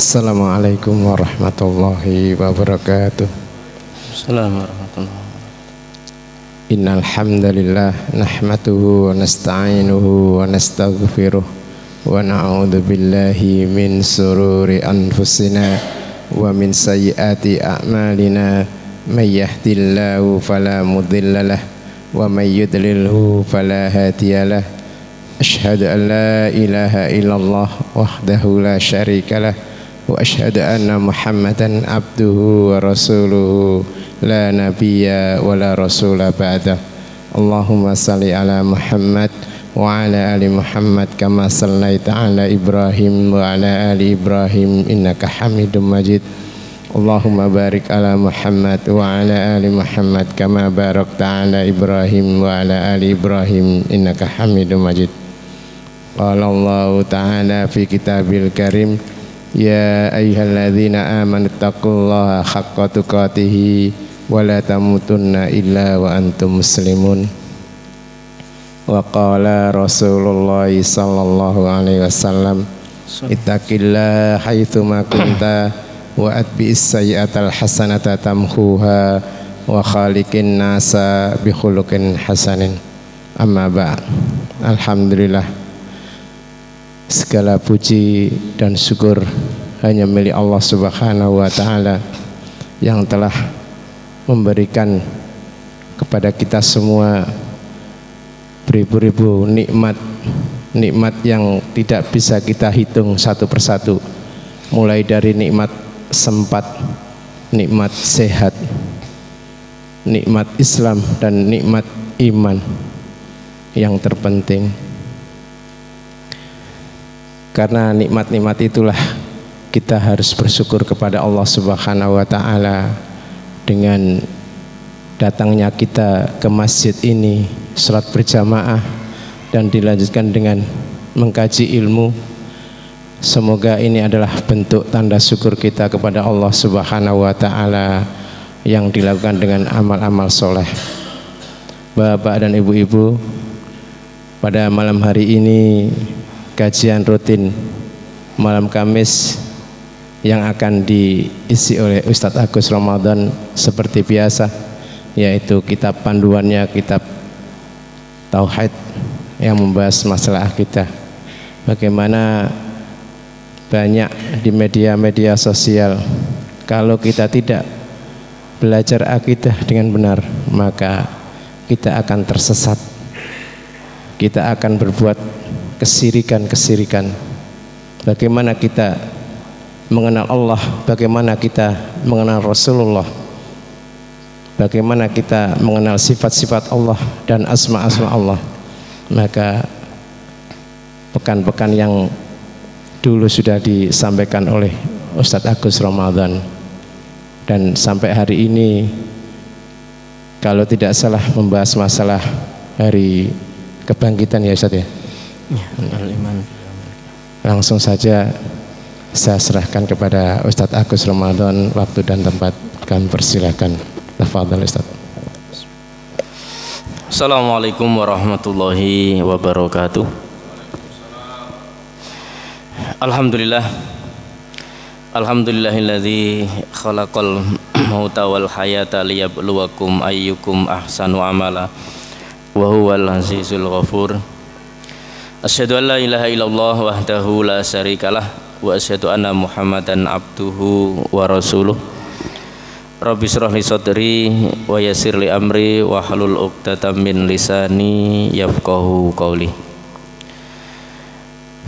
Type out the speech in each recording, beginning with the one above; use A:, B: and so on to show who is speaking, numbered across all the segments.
A: Assalamualaikum warahmatullahi wabarakatuh.
B: Assalamualaikum warahmatullahi wabarakatuh.
A: Innal hamdalillah nahmaduhu wa nasta'inuhu wa nastaghfiruh wa na'udzu billahi min sururi anfusina wa min sayyiati a'malina may yahdihillahu fala mudhillalah wa may yudlilhu fala hadiyalah. Asyhadu an la ilaha illallah wahdahu la syarikalah wa asyhadu anna Muhammadan abduhu wa rasuluhu la nabiyya wa la rasula ba'dah. Allahumma salli ala Muhammad wa ala ali Muhammad kama sallaita ala Ibrahim wa ala ali Ibrahim innaka Hamidum Majid. Allahumma barik ala Muhammad wa ala ali Muhammad kama barakta ala Ibrahim wa ala ali Ibrahim innaka Hamidum Majid. Qala Allah ta'ala fi kitabil karim, ya ayyuhalladzina amanu taqullaha haqqa tuqatih wa la tamutunna illa wa antum muslimun. Wa qala Rasulullah sallallahu alaihi wasallam, ittaqillaha haitsu ma kunta wa atbi'is sayyi'atal hasanata tamhuha wa khaliqin nasa bi khuluqin hasanin. Amma ba'd. Alhamdulillah, segala puji dan syukur hanya milik Allah Subhanahu wa taala yang telah memberikan kepada kita semua beribu-ribu nikmat yang tidak bisa kita hitung satu persatu, mulai dari nikmat sempat, nikmat sehat, nikmat Islam, dan nikmat iman. Yang terpenting, karena nikmat-nikmat itulah kita harus bersyukur kepada Allah Subhanahu wa taala dengan datangnya kita ke masjid ini, salat berjamaah, dan dilanjutkan dengan mengkaji ilmu. Semoga ini adalah bentuk tanda syukur kita kepada Allah Subhanahu wa taala yang dilakukan dengan amal-amal soleh. Bapak dan ibu-ibu, pada malam hari ini kajian rutin malam Kamis yang akan diisi oleh Ustadz Agus Ramadan seperti biasa, yaitu kitab panduannya, kitab Tauhid yang membahas masalah akidah. Bagaimana banyak di media-media sosial, kalau kita tidak belajar akidah dengan benar, maka kita akan tersesat, kita akan berbuat kesirikan. Bagaimana kita mengenal Allah, bagaimana kita mengenal Rasulullah, bagaimana kita mengenal sifat-sifat Allah dan asma-asma Allah. Maka pekan-pekan yang dulu sudah disampaikan oleh Ustadz Agus Ramadan, dan sampai hari ini kalau tidak salah membahas masalah hari kebangkitan, ya Ustadz ya. Langsung saja saya serahkan kepada Ustadz Agus Ramadan waktu dan tempat. Kami persilakan. Tafadhal Ustadz.
B: Assalamualaikum warahmatullahi wabarakatuh. Alhamdulillah, alhamdulillahilladzi khalaqal mauta wal hayata liyabluwakum ayyukum ahsanu amala wa huwal azizul ghafur. Asyhadu an la ilaha illallah wahdahu la syarikalah wa asyhadu anna Muhammadan abduhu wa rasuluh. Rabbi shrah li sadri wa yassir li amri wa hlul 'uqdatam min lisani yafqahu qawli.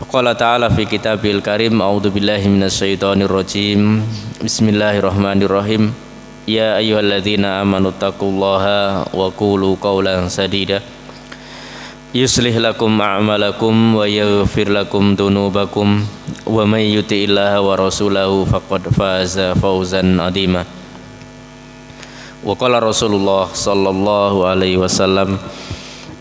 B: Qala ta'ala fi kitabil karim, a'udzu billahi minasy syaithanir rajim. Bismillahirrahmanirrahim. Ya ayyuhalladzina amanu taqullaha wa qulu qawlan sadida yuslih lakum a'malakum wa yaghfir lakum dunubakum wa may yuti'illaha wa rasulahu faqad faza fawzan 'azima. Wa qala Rasulullah sallallahu alaihi wasallam,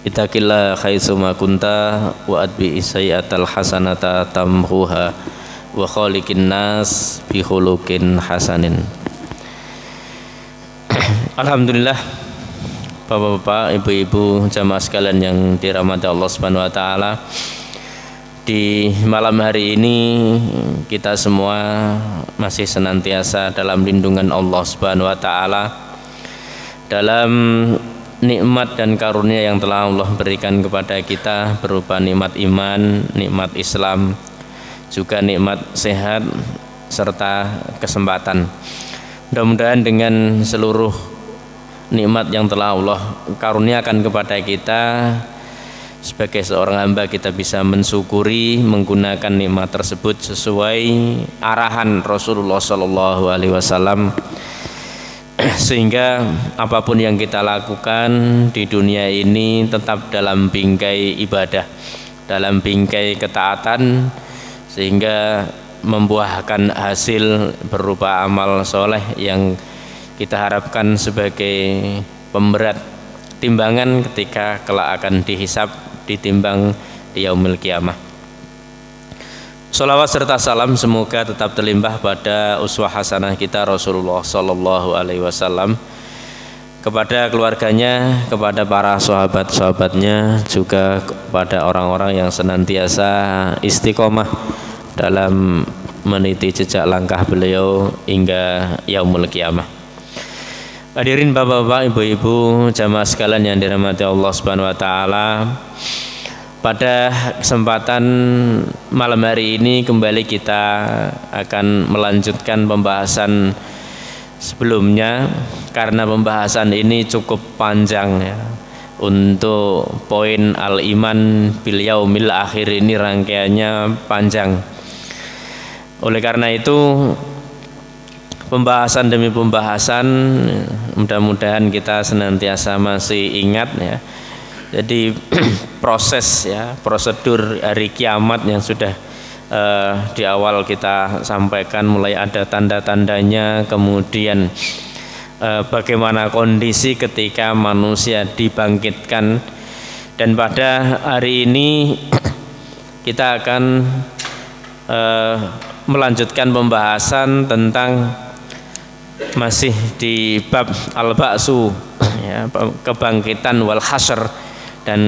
B: ittaqillaha haitsu ma kunta wa atbi sayyi'atal hasanata tamhuha wa khaliqin nas bi khuluqin hasanin. Alhamdulillah, Bapak-bapak, ibu-ibu, jamaah sekalian yang dirahmati Allah Subhanahu wa taala. Di malam hari ini kita semua masih senantiasa dalam lindungan Allah Subhanahu wa taala, dalam nikmat dan karunia yang telah Allah berikan kepada kita berupa nikmat iman, nikmat Islam, juga nikmat sehat serta kesempatan. Mudah-mudahan dengan seluruh nikmat yang telah Allah karuniakan kepada kita, sebagai seorang hamba kita bisa mensyukuri, menggunakan nikmat tersebut sesuai arahan Rasulullah Shallallahu Alaihi Wasallam, sehingga apapun yang kita lakukan di dunia ini tetap dalam bingkai ibadah, dalam bingkai ketaatan, sehingga membuahkan hasil berupa amal soleh yang kita harapkan sebagai pemberat timbangan ketika kelak akan dihisab, ditimbang di yaumil qiyamah. Sholawat serta salam semoga tetap terlimpah pada uswah hasanah kita Rasulullah Sallallahu Alaihi Wasallam, kepada keluarganya, kepada para sahabat-sahabatnya, juga kepada orang-orang yang senantiasa istiqomah dalam meniti jejak langkah beliau hingga yaumul qiyamah. Hadirin bapak-bapak, ibu-ibu, jamaah sekalian yang dirahmati Allah Subhanahu wa taala. Pada kesempatan malam hari ini kembali kita akan melanjutkan pembahasan sebelumnya, karena pembahasan ini cukup panjang ya. Untuk poin al-iman bil yaumil akhir ini rangkaiannya panjang. Oleh karena itu pembahasan demi pembahasan, mudah-mudahan kita senantiasa masih ingat ya. Jadi proses ya, prosedur hari kiamat yang sudah di awal kita sampaikan, mulai ada tanda-tandanya, kemudian bagaimana kondisi ketika manusia dibangkitkan, dan pada hari ini kita akan melanjutkan pembahasan tentang masih di bab al-ba'su ya, kebangkitan wal hasyr, dan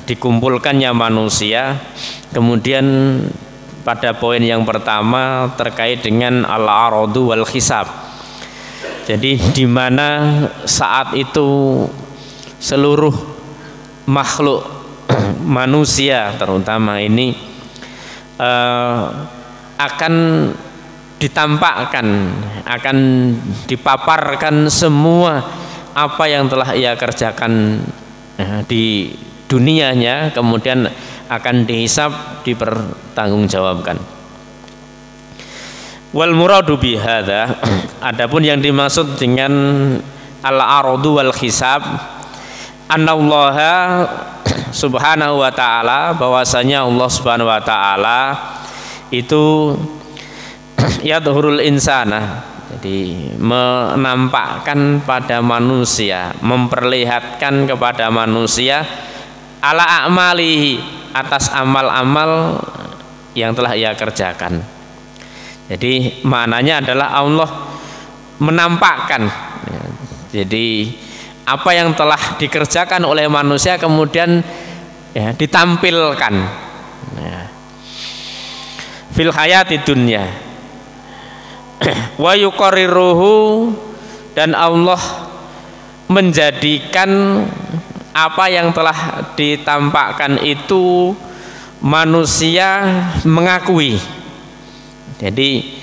B: dikumpulkannya manusia. Kemudian pada poin yang pertama terkait dengan al-aradu wal hisab. Jadi di mana saat itu seluruh makhluk manusia terutama ini akan ditampakkan, akan dipaparkan semua apa yang telah ia kerjakan di dunianya, kemudian akan dihisab, dipertanggungjawabkan. Wal muradu bihadza, adapun yang dimaksud dengan al-aradu wal hisab, annallaha subhanahu wa ta'ala, bahwasanya Allah subhanahu wa ta'ala itu yadhurul insana, jadi menampakkan pada manusia, memperlihatkan kepada manusia ala a'malihi, atas amal-amal yang telah ia kerjakan. Jadi maknanya adalah Allah menampakkan, jadi apa yang telah dikerjakan oleh manusia kemudian ya, ditampilkan ya, fil hayati dunya wa yuqarriruhu, dan Allah menjadikan apa yang telah ditampakkan itu manusia mengakui. Jadi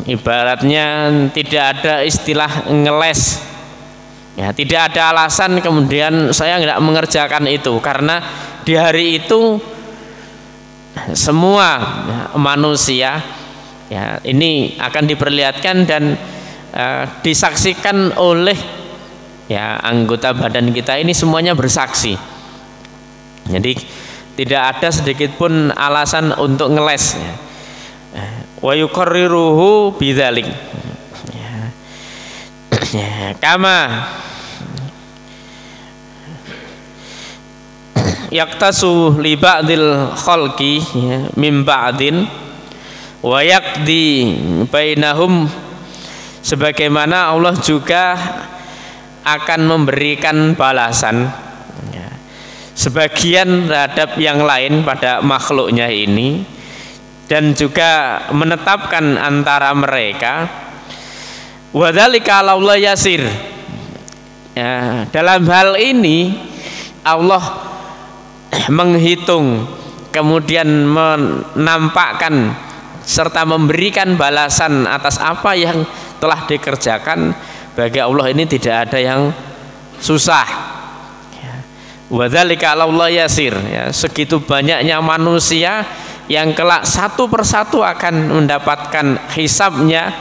B: ibaratnya tidak ada istilah ngeles ya, tidak ada alasan kemudian saya tidak mengerjakan itu, karena di hari itu semua manusia ya, ini akan diperlihatkan dan disaksikan oleh ya anggota badan kita ini, semuanya bersaksi. Jadi tidak ada sedikit pun alasan untuk ngeles ya. Wa yuqarriruhu bidzalik ya, kama yaktasu li ba'dil khalqi ya, min ba'din wa yaqdi bainahum, sebagaimana Allah juga akan memberikan balasan ya, sebagian terhadap yang lain pada makhluknya ini, dan juga menetapkan antara mereka. Wadzalika 'alallahi yasir. Ya, dalam hal ini Allah menghitung, kemudian menampakkan serta memberikan balasan atas apa yang telah dikerjakan. Bagi Allah ini tidak ada yang susah. Wadzalika 'alallahi yasir. Ya, segitu banyaknya manusia yang kelak satu persatu akan mendapatkan hisabnya,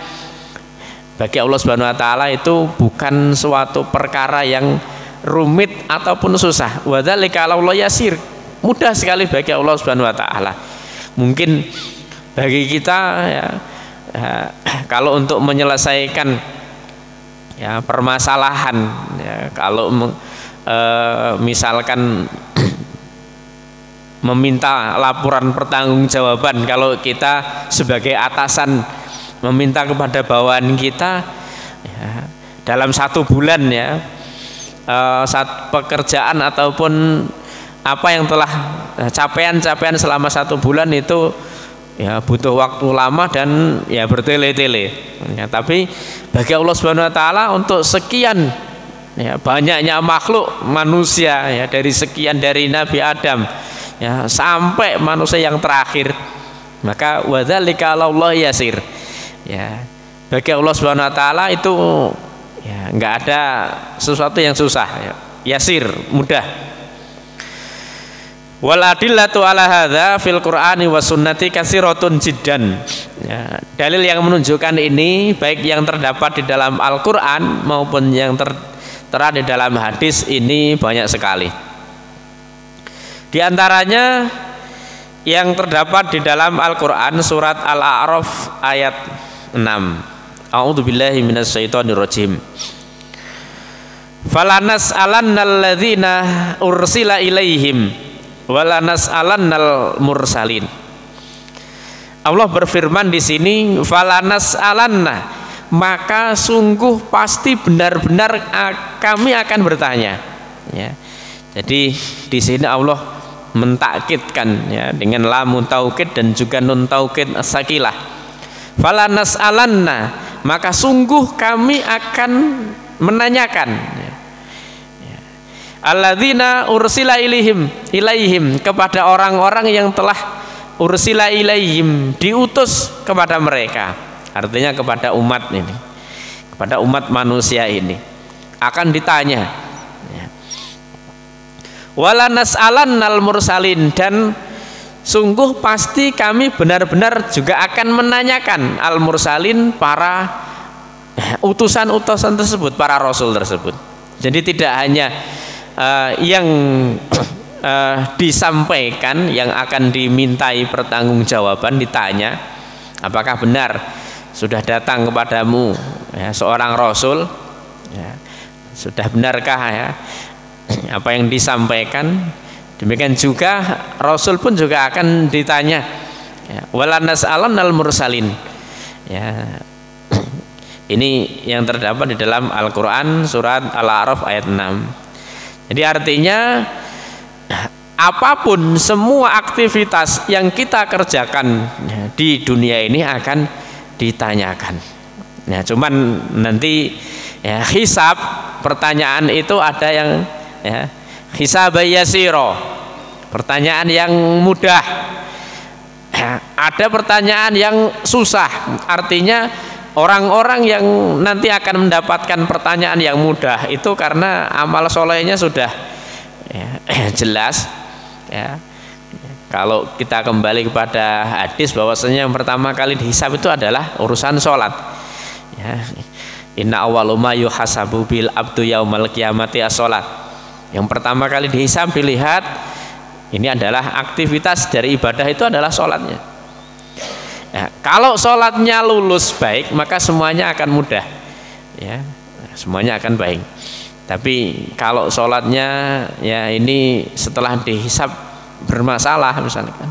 B: bagi Allah Subhanahu wa taala itu bukan suatu perkara yang rumit ataupun susah. Wadzalika 'alallahi yasir, mudah sekali bagi Allah Subhanahu wa taala. Mungkin bagi kita ya, kalau untuk menyelesaikan ya permasalahan ya, kalau misalkan meminta laporan pertanggungjawaban, kalau kita sebagai atasan meminta kepada bawahan kita ya, dalam 1 bulan ya, pekerjaan ataupun apa yang telah capaian-capaian selama 1 bulan itu ya butuh waktu lama dan ya bertele-tele ya, tapi bagi Allah Subhanahu wa taala untuk sekian ya banyaknya makhluk manusia ya, dari sekian, dari Nabi Adam ya sampai manusia yang terakhir, maka wadzalika 'alallahi yasir. Ya, bagi Allah Subhanahu wa taala itu ya enggak ada sesuatu yang susah ya. Yasir, mudah. Wal adillatu ala hadza fil Qur'ani was sunnati katsiratun jiddan. Ya, dalil yang menunjukkan ini baik yang terdapat di dalam Al-Qur'an maupun yang tertera di dalam hadis ini banyak sekali. Di antaranya yang terdapat di dalam Al-Qur'an surat Al-A'raf ayat 6. A'udzubillahi minasyaitonir rajim. Falanas alannal ladzina ursila ilaihim walanas alannal mursalin. Allah berfirman di sini, falanas alanna, maka sungguh pasti benar-benar kami akan bertanya. Ya. Jadi di sini Allah mentakkidkan ya dengan lamun taukid dan juga nun taukid sakilah. Falanas alanna, maka sungguh kami akan menanyakan. Alladzina ursila ilaihim, kepada orang-orang yang telah ursila ilaihim, diutus kepada mereka, artinya kepada umat ini, kepada umat manusia ini akan ditanya. Wala nas'alannal mursalin, dan sungguh pasti kami benar-benar juga akan menanyakan al mursalin, para utusan-utusan tersebut, para rasul tersebut. Jadi tidak hanya yang disampaikan yang akan dimintai pertanggungjawaban, ditanya apakah benar sudah datang kepadamu ya, seorang rasul ya, sudah benarkah ya apa yang disampaikan. Demikian juga rasul pun juga akan ditanya ya, wala nas'alannal mursalin ya. Ini yang terdapat di dalam Al-Quran surat Al-A'raf ayat 6. Jadi artinya apapun, semua aktivitas yang kita kerjakan di dunia ini akan ditanyakan. Ya, cuman nanti ya, hisab, pertanyaan itu ada yang ya, hisab yasiro, pertanyaan yang mudah. Ya, ada pertanyaan yang susah, artinya orang-orang yang nanti akan mendapatkan pertanyaan yang mudah itu karena amal solehnya sudah ya, jelas ya. Kalau kita kembali kepada hadis bahwasanya yang pertama kali dihisab itu adalah urusan sholat ya. Inna awwalu ma yuhasabu bil abdu yaumal qiyamati as-sholat. Yang pertama kali dihisab, dilihat ini adalah aktivitas dari ibadah itu adalah sholatnya. Ya, kalau sholatnya lulus baik, maka semuanya akan mudah ya, semuanya akan baik. Tapi kalau sholatnya ya ini setelah dihisab bermasalah misalkan,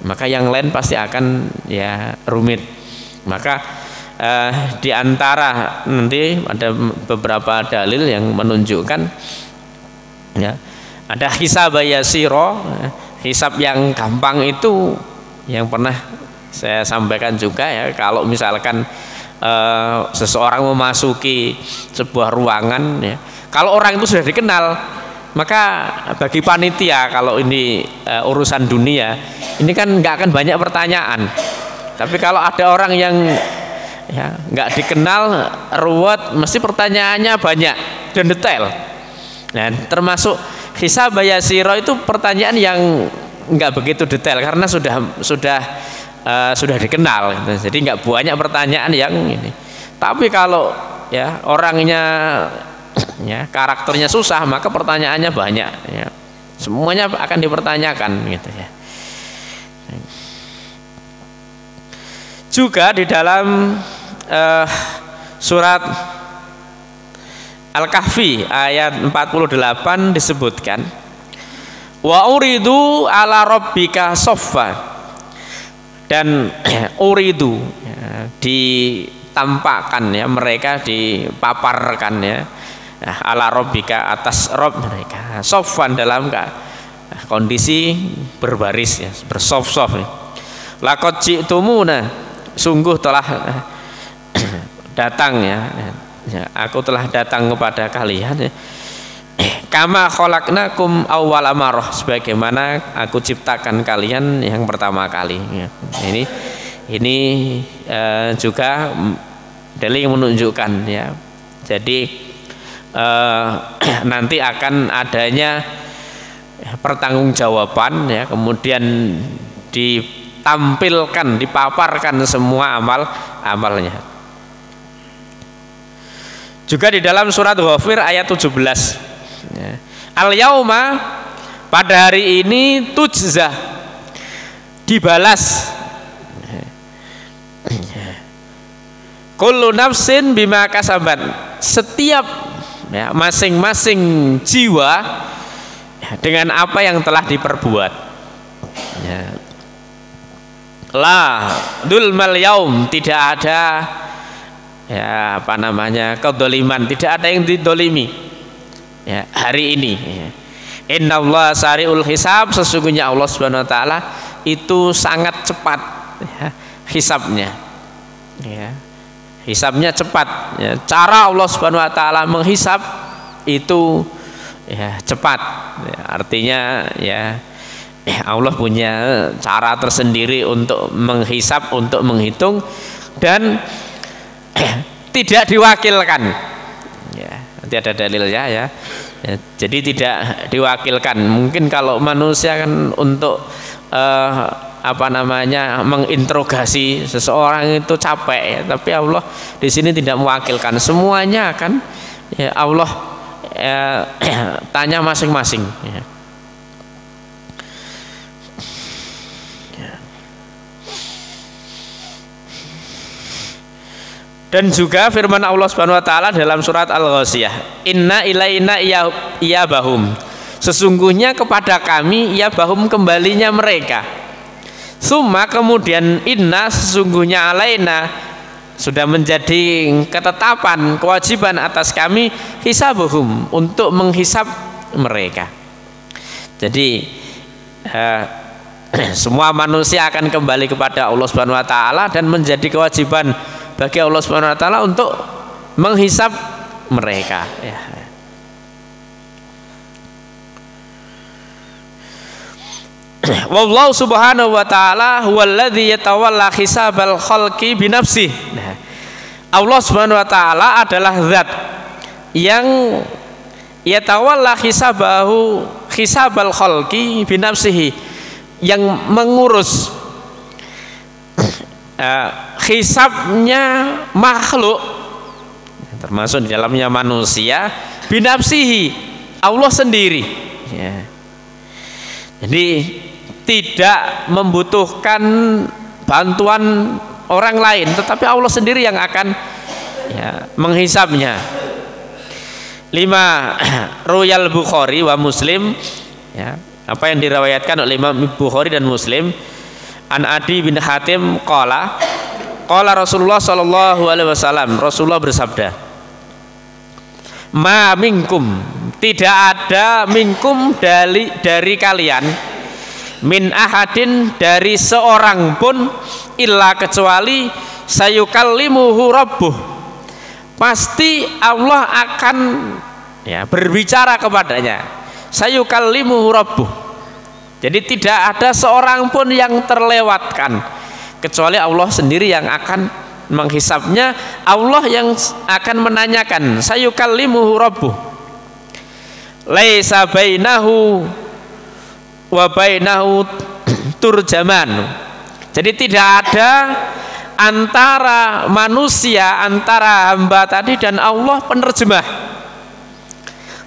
B: maka yang lain pasti akan ya rumit. Maka di antara nanti ada beberapa dalil yang menunjukkan ya Ada hisab yasiro, hisab yang gampang itu yang pernah saya sampaikan juga ya, kalau misalkan seseorang memasuki sebuah ruangan ya, kalau orang itu sudah dikenal, maka bagi panitia kalau ini urusan dunia ini kan nggak akan banyak pertanyaan. Tapi kalau ada orang yang ya nggak dikenal, ruwet, mesti pertanyaannya banyak dan detail. Nah, termasuk hisab yasiro itu pertanyaan yang nggak begitu detail karena sudah dikenal, jadi nggak banyak pertanyaan yang ini. Tapi kalau ya orangnya ya karakternya susah, maka pertanyaannya banyak ya. Semuanya akan dipertanyakan gitu ya. Juga di dalam surat Al-Kahfi ayat 48 disebutkan, wa uridu ala rabbika soffa, dan uridu ya, ditampakkan ya, mereka dipaparkan ya, ala rabbika, atas Rabb mereka, soffan dalam kondisi berbaris ya, bersof-sof ya. Laqad ji'tumuna, sungguh telah datang ya, aku telah datang kepada kalian ya. Kama khalaqnakum awwala marrah, sebagaimana aku ciptakan kalian yang pertama kali ya. Ini juga dalil yang menunjukkan ya. Jadi nanti akan adanya pertanggungjawaban ya, kemudian ditampilkan, dipaparkan semua amalnya. Juga di dalam surat Ghafir ayat 17 ya. Al-yauma, pada hari ini, tujza, dibalas kullu nafsin bima kasabat, setiap ya, masing-masing jiwa ya, dengan apa yang telah diperbuat ya. La dzulmal yaum, tidak ada ya apa namanya kedzaliman, tidak ada yang didolimi ya hari ini ya. Innallaha sari'ul hisab, sesungguhnya Allah Subhanahu wa taala itu sangat cepat ya, hisabnya ya. Hisabnya cepat ya. Cara Allah Subhanahu wa taala menghisab itu ya cepat ya. Artinya ya Allah punya cara tersendiri untuk menghisab, untuk menghitung, dan tidak diwakilkan ya. Nanti ada dalilnya ya. Jadi tidak diwakilkan. Mungkin kalau manusia kan untuk apa namanya menginterogasi seseorang itu capek ya. Tapi Allah di sini tidak mewakilkan, semuanya kan ya, Allah tanya masing-masing ya. Dan juga firman Allah Subhanahu wa taala dalam surat Al-Ghasyiyah, inna ilaina iyabahum, sesungguhnya kepada kami iyabahum, kembalinya mereka. Summa, kemudian inna, sesungguhnya alaina, sudah menjadi ketetapan, kewajiban atas kami, hisabuhum, untuk menghisab mereka. Jadi semua manusia akan kembali kepada Allah Subhanahu wa taala, dan menjadi kewajiban bagi Allah Subhanahu wa taala untuk menghisab mereka ya. Wallahu subhanahu wa ta'ala huwallazi yatawalla hisabal khalqi binafsih. Nah, Allah Subhanahu wa taala adalah zat yang yatawalla hisabal khalqi binafsihi, yang mengurus hisabnya makhluk, termasuk di dalamnya manusia, binafsihi, Allah sendiri ya. Jadi tidak membutuhkan bantuan orang lain, tetapi Allah sendiri yang akan ya, menghisabnya. 5 Royal Bukhari wa Muslim ya, apa yang diriwayatkan oleh Imam Bukhari dan Muslim, an Adi bin Hatim qala Rasulullah sallallahu alaihi wasallam, Rasulullah bersabda, ma minkum, tidak ada minkum dari kalian, min ahadin dari seorang pun, illa kecuali sayukallimuhu rabbuh, pasti Allah akan berbicara kepadanya. Sayukallimuhu rabbuh, jadi tidak ada seorang pun yang terlewatkan kecuali Allah sendiri yang akan menghisabnya, Allah yang akan menanyakan. Sayukallimuhu rabbuh laisa bainahu wa bainahu turjaman, jadi tidak ada antara manusia, antara hamba tadi dan Allah penerjemah.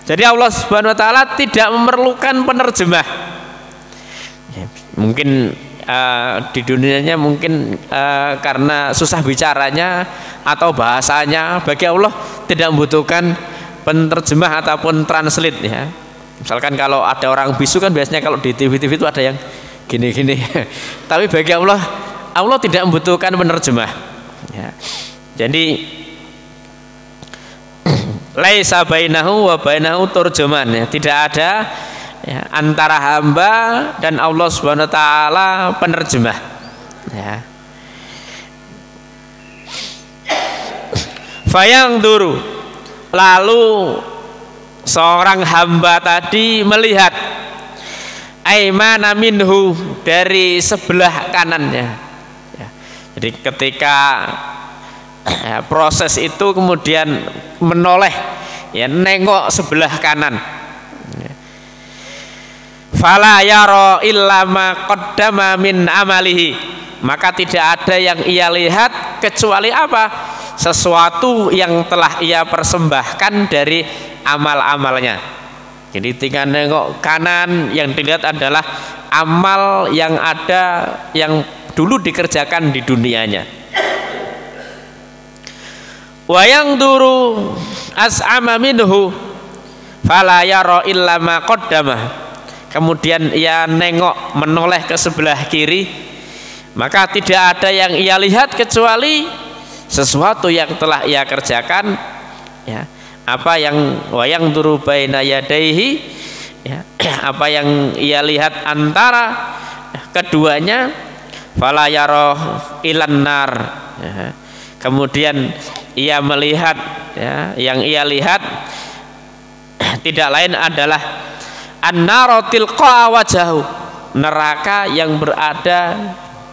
B: Jadi Allah Subhanahu wa taala tidak memerlukan penerjemah. Mungkin di dunianya mungkin karena susah bicaranya atau bahasanya, bagi Allah tidak membutuhkan penerjemah ataupun translate ya. Misalkan kalau ada orang bisu kan biasanya kalau di TV-TV itu ada yang gini-gini. Tapi bagi Allah tidak membutuhkan penerjemah ya. Jadi laisa bainahu wa bainahu turjuman ya. Tidak ada ya, antara hamba dan Allah Subhanahu wa taala penerjemah ya. Fayang duru, lalu seorang hamba tadi melihat aimana minhu, dari sebelah kanannya ya. Jadi ketika proses itu kemudian menoleh ya, nengok sebelah kanan ya. Fala yara illa ma qaddama min amalihi, maka tidak ada yang ia lihat kecuali apa? Sesuatu yang telah ia persembahkan dari amal-amalnya. Jadi tinggal nengok kanan, yang dilihat adalah amal yang ada, yang dulu dikerjakan di dunianya. Wa yang duru as'ama minhu fala yara illa ma qaddama, kemudian ia nengok menoleh ke sebelah kiri, maka tidak ada yang ia lihat kecuali sesuatu yang telah ia kerjakan ya. Apa yang wayang duru baina yadaihi ya, apa yang ia lihat antara keduanya, fala yara ilan nar ya. Kemudian ia melihat ya, yang ia lihat tidak lain adalah an-naru tilqa wajahu, neraka yang berada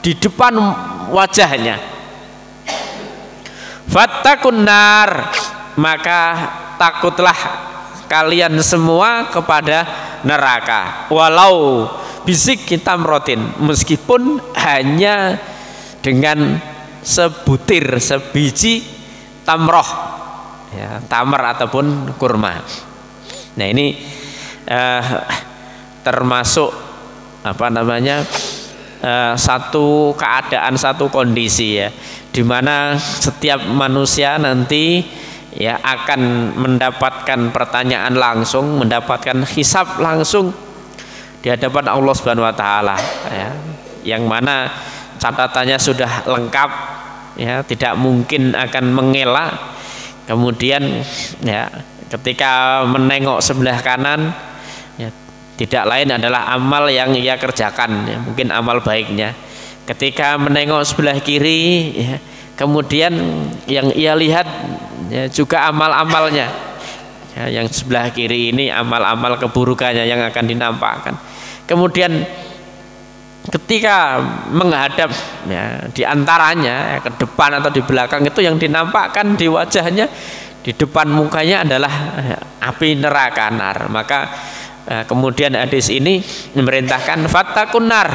B: di depan wajahnya. Fattakun nar, maka takutlah kalian semua kepada neraka, walau bisik tamrotin, meskipun hanya dengan sebutir, sebiji tamroh ya, tamar ataupun kurma. Nah ini termasuk apa namanya satu keadaan, satu kondisi ya, dimana setiap manusia nanti ya akan mendapatkan pertanyaan langsung, mendapatkan hisab langsung di hadapan Allah Subhanahu wa taala ya, yang mana catatannya sudah lengkap ya, tidak mungkin akan mengelak. Kemudian ya ketika menengok sebelah kanan ya, tidak lain adalah amal yang ia kerjakan ya, mungkin amal baiknya. Ketika menengok sebelah kiri ya, kemudian yang ia lihat ya, juga amal-amalnya ya, yang sebelah kiri ini amal-amal keburukannya yang akan dinampakkan. Kemudian ketika menghadap ya, di antaranya ya, ke depan atau di belakang, itu yang dinampakkan di wajahnya, di depan mukanya adalah ya, api neraka nar. Maka kemudian hadis ini memerintahkan fattakun nar,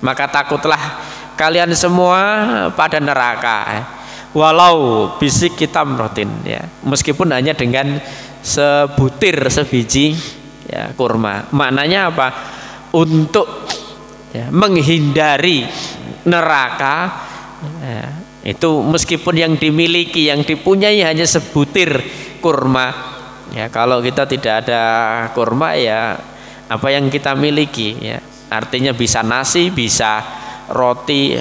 B: maka takutlah kalian semua pada neraka ya, walau bisik tamrotin ya, meskipun hanya dengan sebutir, sebiji ya, kurma. Maknanya apa? Untuk ya, menghindari neraka ya, itu meskipun yang dimiliki, yang dipunyai hanya sebutir kurma ya. Kalau kita tidak ada kurma ya, apa yang kita miliki ya, artinya bisa nasi, bisa roti,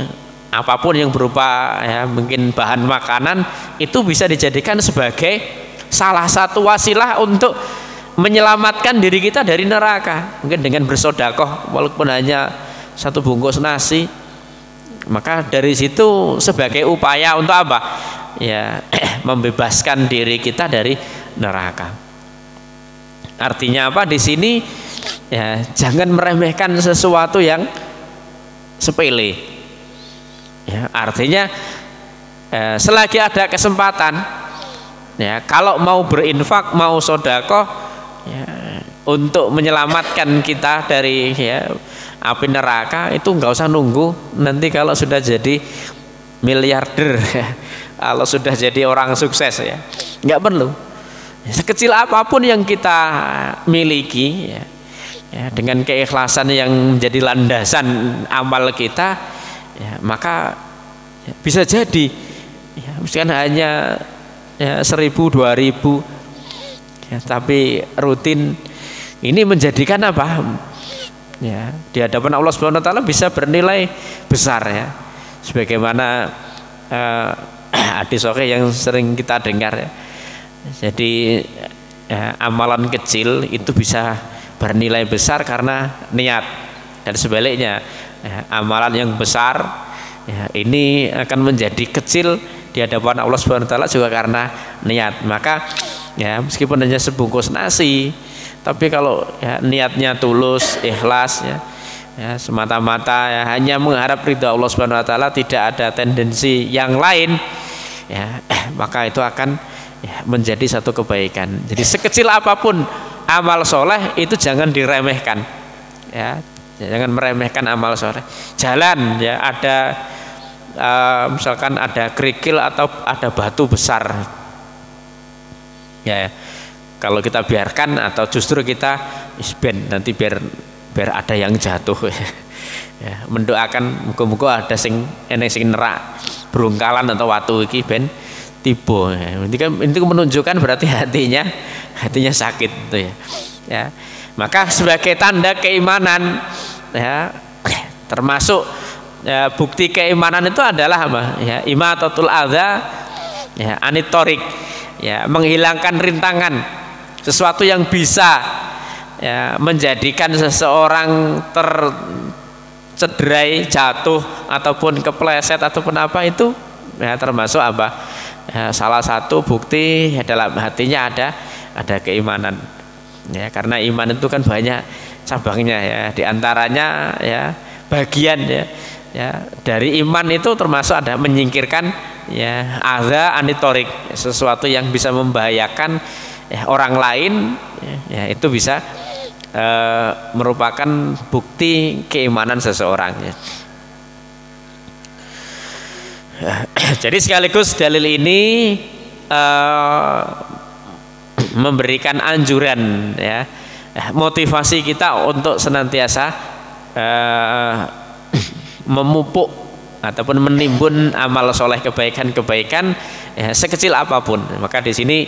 B: apapun yang berupa ya, mungkin bahan makanan, itu bisa dijadikan sebagai salah satu wasilah untuk menyelamatkan diri kita dari neraka. Mungkin dengan bersedekah walaupun hanya 1 bungkus nasi, maka dari situ sebagai upaya untuk apa? Ya, membebaskan diri kita dari neraka. Artinya apa di sini? Ya, jangan meremehkan sesuatu yang sepele. Ya, artinya selagi ada kesempatan, ya, kalau mau berinfak, mau sedekah, ya, untuk menyelamatkan kita dari api neraka, itu nggak usah nunggu nanti kalau sudah jadi miliarder, ya, kalau sudah jadi orang sukses, ya, nggak perlu. Sekecil apapun yang kita miliki, ya, dengan keikhlasan yang menjadi landasan amal kita, ya, maka bisa jadi, ya, misalkan hanya 1.000, 2.000, ya, tapi rutin ini menjadikan apa? Ya, di hadapan Allah Subhanahu wa taala bisa bernilai besar, ya. Sebagaimana hadis sahih yang sering kita dengar, ya. Jadi amalan kecil itu bisa bernilai besar karena niat, dan sebaliknya amalan yang besar ini akan menjadi kecil di hadapan Allah Subhanahu wa taala juga karena niat. Maka meskipun hanya sebungkus nasi, tapi kalau niatnya tulus, ikhlas, semata-mata hanya mengharap ridha Allah Subhanahu wa taala, tidak ada tendensi yang lain, maka itu akan menjadi satu kebaikan. Jadi sekecil apapun amal soleh itu jangan diremehkan, jangan meremehkan amal soleh. Jalan, ada misalkan ada kerikil atau ada batu besar, kalau kita biarkan atau justru kita nanti biar ada yang jatuh, mendoakan muga-muga ada sing nerak berungkalan atau watu iki ben tiba. Itu menunjukkan berarti hatinya sakit, gitu, ya. Maka sebagai tanda keimanan, termasuk bukti keimanan itu adalah apa? Imatatul adza anit thoriq, menghilangkan rintangan, sesuatu yang bisa menjadikan seseorang tercederai, jatuh ataupun kepleset ataupun apa, itu termasuk apa? Salah satu bukti dalam hatinya ada keimanan, karena iman itu kan banyak cabangnya, di antaranya bagian dari iman itu termasuk ada menyingkirkan adza anit thoriq, sesuatu yang bisa membahayakan orang lain, itu bisa merupakan bukti keimanan seseorang, Jadi sekaligus dalil ini memberikan anjuran, motivasi kita untuk senantiasa memupuk ataupun menimbun amal soleh, kebaikan-kebaikan, sekecil apapun. Maka di sini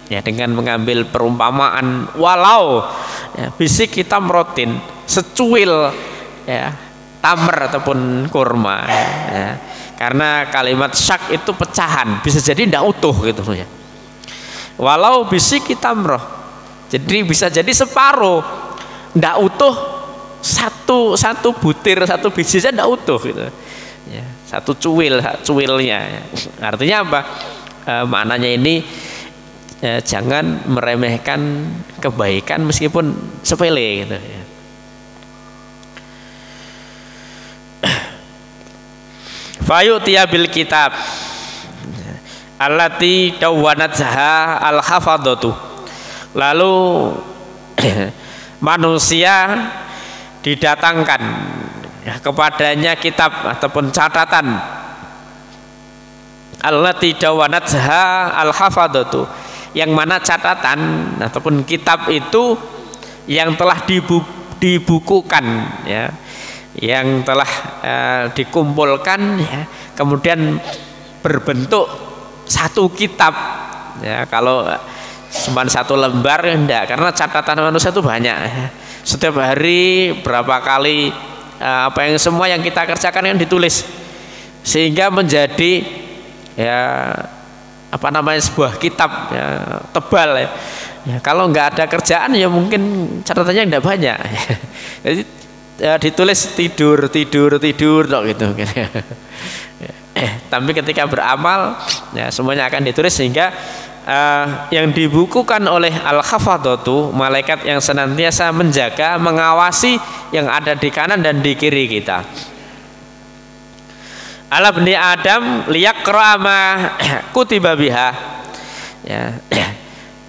B: dengan mengambil perumpamaan, walau bisik kita merotin secuil tamr ataupun kurma, karena kalimat syak itu pecahan, bisa jadi tidak utuh, gitu, walau bisik kita meroh, jadi bisa jadi separuh, tidak utuh, satu butir, satu biji saja tidak utuh, gitu, satu cuilnya. Artinya apa? Maknanya ini jangan meremehkan kebaikan meskipun sepele, gitu, Fayu'tiya bil kitab allati dawwanatha al-hafadhatu. Lalu manusia didatangkan kepadanya kitab ataupun catatan allati dawwanatha al-hafadhatu, yang mana catatan ataupun kitab itu yang telah dibukukan, yang telah dikumpulkan, kemudian berbentuk satu kitab, kalau cuma satu lembar enggak, karena catatan manusia itu banyak, setiap hari berapa kali apa yang semua yang kita kerjakan yang ditulis, sehingga menjadi sebuah kitab tebal, Ya, kalau nggak ada kerjaan ya mungkin catatannya nggak banyak. Jadi ya, ditulis tidur dok gitu. Tapi ketika beramal ya semuanya akan ditulis sehingga yang dibukukan oleh al-hafadhatu, malaikat yang senantiasa menjaga, mengawasi yang ada di kanan dan di kiri kita. Ala bani Adam liyaqra ma kutiba biha. Ya,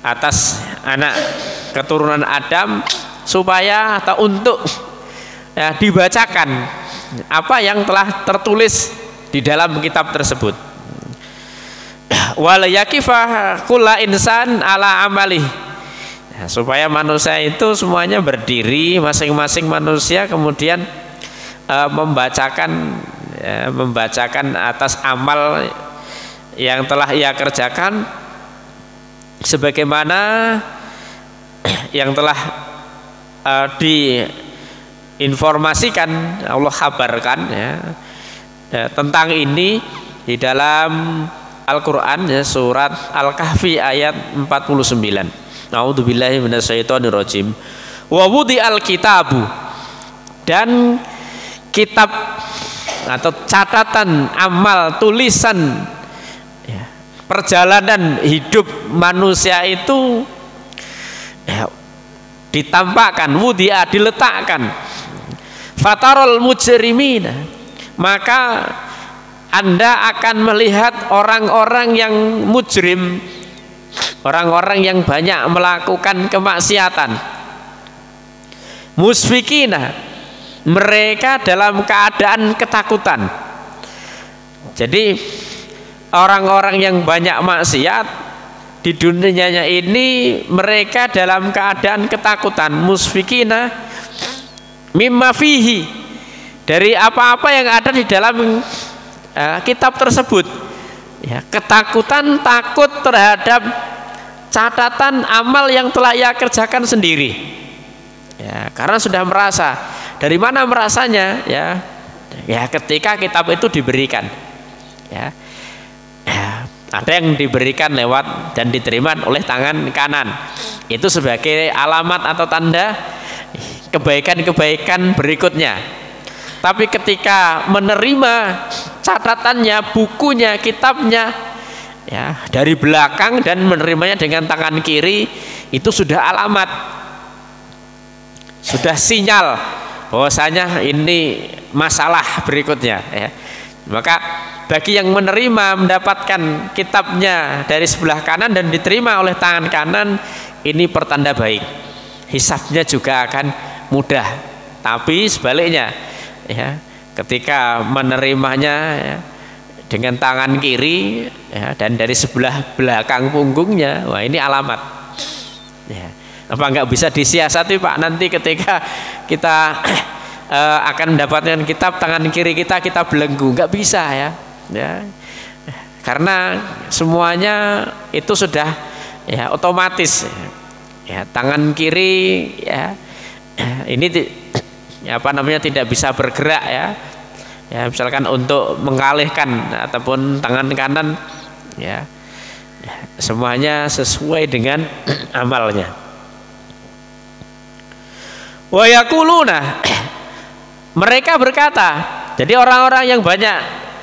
B: atas anak keturunan Adam supaya atau untuk ya, dibacakan apa yang telah tertulis di dalam kitab tersebut. Wala yakifa kulla insan ala amali. Ya, supaya manusia itu semuanya berdiri, masing-masing manusia kemudian membacakan atas amal yang telah ia kerjakan sebagaimana yang telah diinformasikan, Allah kabarkan ya, tentang ini di dalam Al-Quran ya, surat Al-Kahfi ayat 49. A'udzubillahi minasyaitonirrajim. Wa wudi'al kitabu, dan kitab atau catatan amal tulisan ya, perjalanan hidup manusia itu ya, ditampakkan, wudi'a, diletakkan. Fatarul mujrimina, maka Anda akan melihat orang-orang yang mujrim, orang-orang yang banyak melakukan kemaksiatan. Musfikina, mereka dalam keadaan ketakutan. Jadi orang-orang yang banyak maksiat di dunianya ini mereka dalam keadaan ketakutan. Musfikina mimma fihi, dari apa-apa yang ada di dalam kitab tersebut ya, ketakutan, takut terhadap catatan amal yang telah ia kerjakan sendiri ya, karena sudah merasa. Dari mana merasanya ya, ketika kitab itu diberikan ya, ada yang diberikan lewat dan diterima oleh tangan kanan, itu sebagai alamat atau tanda kebaikan-kebaikan berikutnya. Tapi ketika menerima catatannya, bukunya, kitabnya ya, dari belakang dan menerimanya dengan tangan kiri, itu sudah alamat, sudah sinyal bahwasanya ini masalah berikutnya ya. Maka bagi yang menerima, mendapatkan kitabnya dari sebelah kanan dan diterima oleh tangan kanan, ini pertanda baik, hisabnya juga akan mudah. Tapi sebaliknya ya, ketika menerimanya ya, dengan tangan kiri ya, dan dari sebelah belakang punggungnya, wah ini alamat ya. Apa nggak bisa disiasati Pak, nanti ketika kita akan mendapatkan kitab, tangan kiri kita belenggu? Nggak bisa ya, karena semuanya itu sudah ya otomatis ya, tangan kiri ya, ini apa namanya, tidak bisa bergerak ya, misalkan untuk mengalihkan ataupun tangan kanan ya, semuanya sesuai dengan amalnya. Wa yaquluna, mereka berkata, jadi orang-orang yang banyak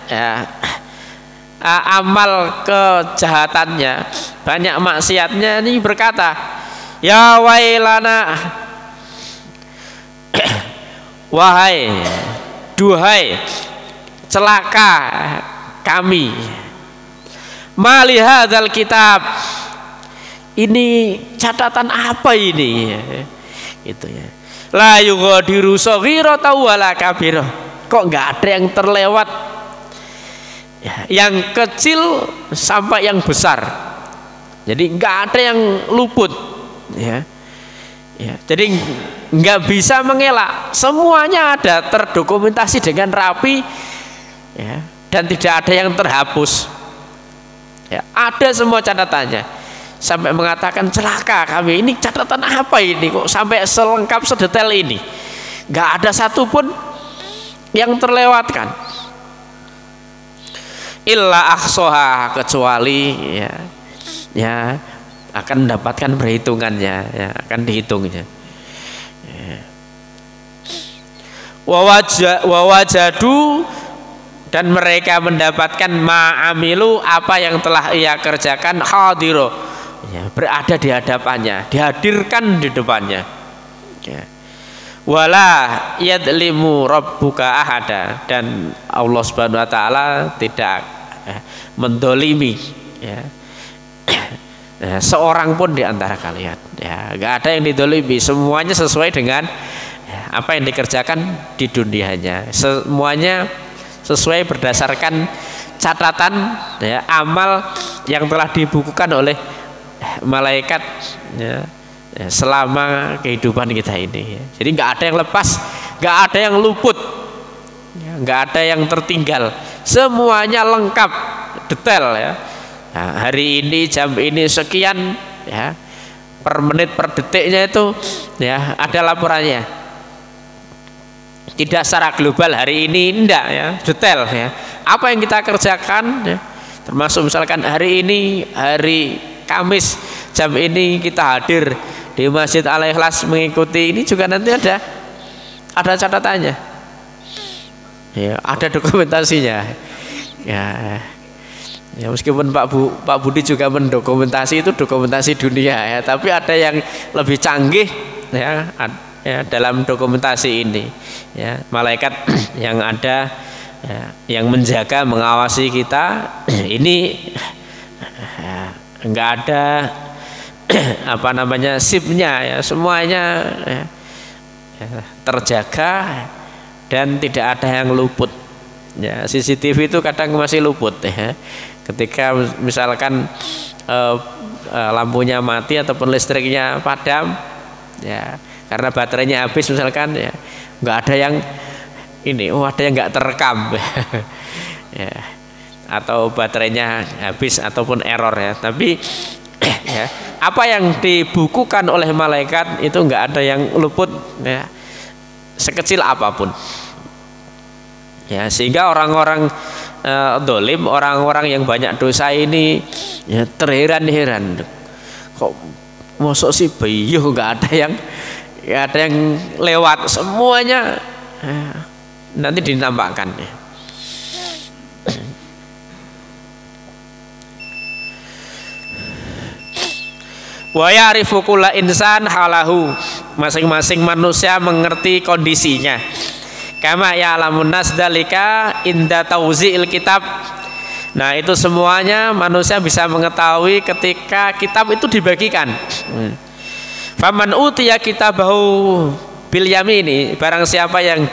B: ya, amal kejahatannya, banyak maksiatnya, ini berkata, ya wailana, wahai, duhai, celaka kami, mali hadzal kitab, ini catatan apa ini gitu ya, la yughadiru shaghiratan wala kabirah, kok nggak ada yang terlewat ya, yang kecil sampai yang besar, jadi nggak ada yang luput ya, jadi nggak bisa mengelak, semuanya ada terdokumentasi dengan rapi ya, dan tidak ada yang terhapus ya, ada semua catatannya. Sampai mengatakan celaka kami, ini catatan apa ini kok sampai selengkap sedetail ini, nggak ada satupun yang terlewatkan. Illa ahsoha, kecuali ya akan mendapatkan perhitungannya, ya, akan dihitungnya. Wawajadu, dan mereka mendapatkan ma'amilu, apa yang telah ia kerjakan, hadiro, ya, berada di hadapannya, dihadirkan di depannya, ya. Wala yadlimu rabbuka ahada, dan Allah Subhanahu wa taala tidak mendolimi, ya, seorang pun di antara kalian, ya, nggak ada yang didolimi, semuanya sesuai dengan apa yang dikerjakan di dunianya, semuanya sesuai berdasarkan catatan, ya, amal yang telah dibukukan oleh malaikat, ya, selama kehidupan kita ini, ya. Jadi nggak ada yang lepas, nggak ada yang luput, ya, nggak ada yang tertinggal, semuanya lengkap, detail, ya. Nah, hari ini jam ini sekian, ya, per menit per detiknya itu, ya, ada laporannya. Tidak secara global hari ini, enggak, ya, detail, ya. Apa yang kita kerjakan, ya, termasuk misalkan hari ini hari Kamis jam ini kita hadir di Masjid Al-Ikhlas mengikuti ini, juga nanti ada catatannya, ya, ada dokumentasinya, ya. Ya, meskipun Pak Budi juga mendokumentasi, itu dokumentasi dunia, ya, tapi ada yang lebih canggih, ya, ya, dalam dokumentasi ini, ya, malaikat yang ada, ya, yang menjaga mengawasi kita ini, ya, enggak ada apa namanya sipnya, ya, semuanya, ya, ya, terjaga dan tidak ada yang luput, ya. CCTV itu kadang masih luput, ya, ketika misalkan lampunya mati ataupun listriknya padam, ya, karena baterainya habis misalkan, ya, nggak ada yang ini, ada yang nggak terekam, ya, atau baterainya habis ataupun error, ya, tapi ya, apa yang dibukukan oleh malaikat itu nggak ada yang luput, ya, sekecil apapun, ya, sehingga orang-orang dolim, orang-orang yang banyak dosa ini, ya, terheran-heran, kok mosok sih bayu nggak ada yang lewat, semuanya, ya, nanti dinampakkan, ya. Wa ya'rifu kulla insan halahu, masing-masing manusia mengerti kondisinya. Kama ya'lamun nas dalika inda tauzi'il kitab. Nah, itu semuanya manusia bisa mengetahui ketika kitab itu dibagikan. Faman utiya kitabahu bil yamini, barang siapa yang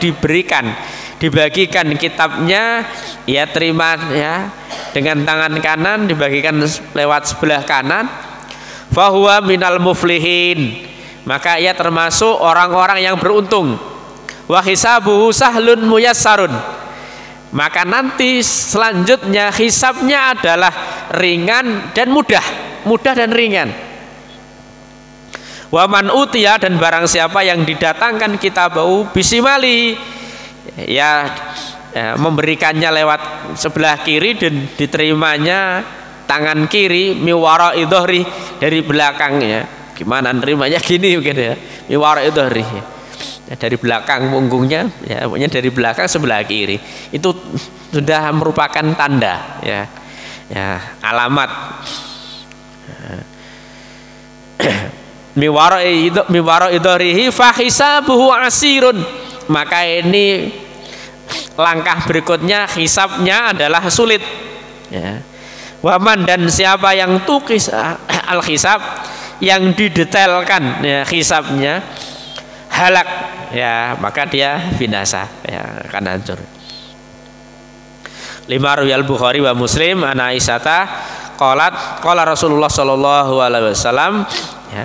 B: dibagikan kitabnya, ya terima, ya, dengan tangan kanan, dibagikan lewat sebelah kanan, fahuwa minal muflihin, maka ia termasuk orang-orang yang beruntung. Wa hisabuhu sahlun muyassarun, maka nanti selanjutnya hisabnya adalah ringan dan mudah dan ringan. Wa man utiya, dan barang siapa yang didatangkan kitabahu bisimali, ya, memberikannya lewat sebelah kiri dan diterimanya tangan kiri, miwara idhri, dari belakangnya. Gimana nerimanya gini mungkin, ya, miwara idhri, ya, dari belakang punggungnya, ya, pokoknya dari belakang sebelah kiri, itu sudah merupakan tanda, ya, ya, alamat. Miwara idhrihi fa hisabuhu asirun, maka ini langkah berikutnya, hisabnya adalah sulit, ya. Waman, dan siapa yang tukis al hisab, yang didetailkan, ya, hisabnya, halak, ya, maka dia binasa, ya, akan hancur. Lima riwayat Bukhari wa Muslim an Aisyata qalat qala Rasulullah sallallahu alaihi wasallam, ya,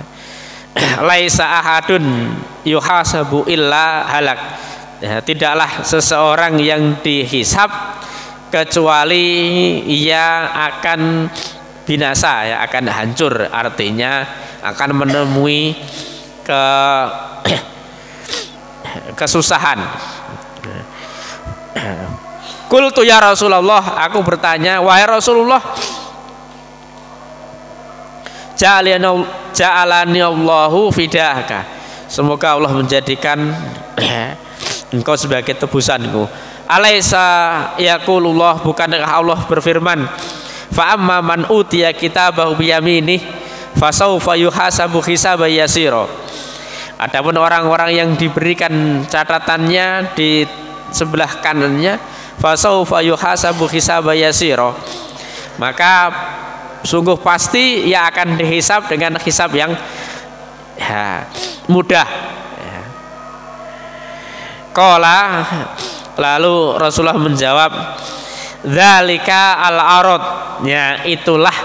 B: laisa ahadun yuhasabu illa halak, ya, tidaklah seseorang yang dihisab kecuali ia akan binasa, ya, akan hancur, artinya akan menemui kesusahan. Qultu ya Rasulullah, aku bertanya, wahai Rasulullah, Ja'alani Allahu fidaka. Semoga Allah menjadikan engkau sebagai tebusanku. Alaisa yaqulullah, bukankah Allah berfirman, fa amma man utiya kitabahu biyaminih fasaufa yuhasabu hisaban yasira. Adapun orang-orang yang diberikan catatannya di sebelah kanannya, fasaufa yuhasabu hisaban yasira, maka sungguh pasti ia akan dihisab dengan hisab yang mudah. Qala, lalu Rasulullah menjawab, dzalika al-arad, ya itulah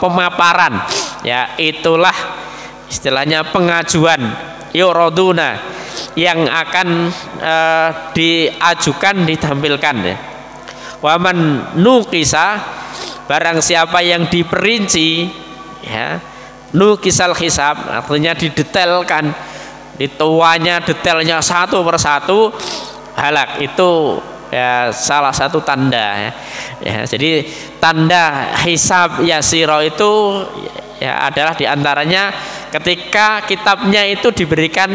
B: pemaparan, ya itulah istilahnya pengajuan, yuraduna, yang akan diajukan, ditampilkan, ya. Waman nuqisa, barang siapa yang diperinci, ya nuqisal hisab, artinya didetailkan, dituanya detailnya satu persatu, halak, itu ya salah satu tanda, ya. Jadi tanda hisab yasiro itu ya adalah diantaranya ketika kitabnya itu diberikan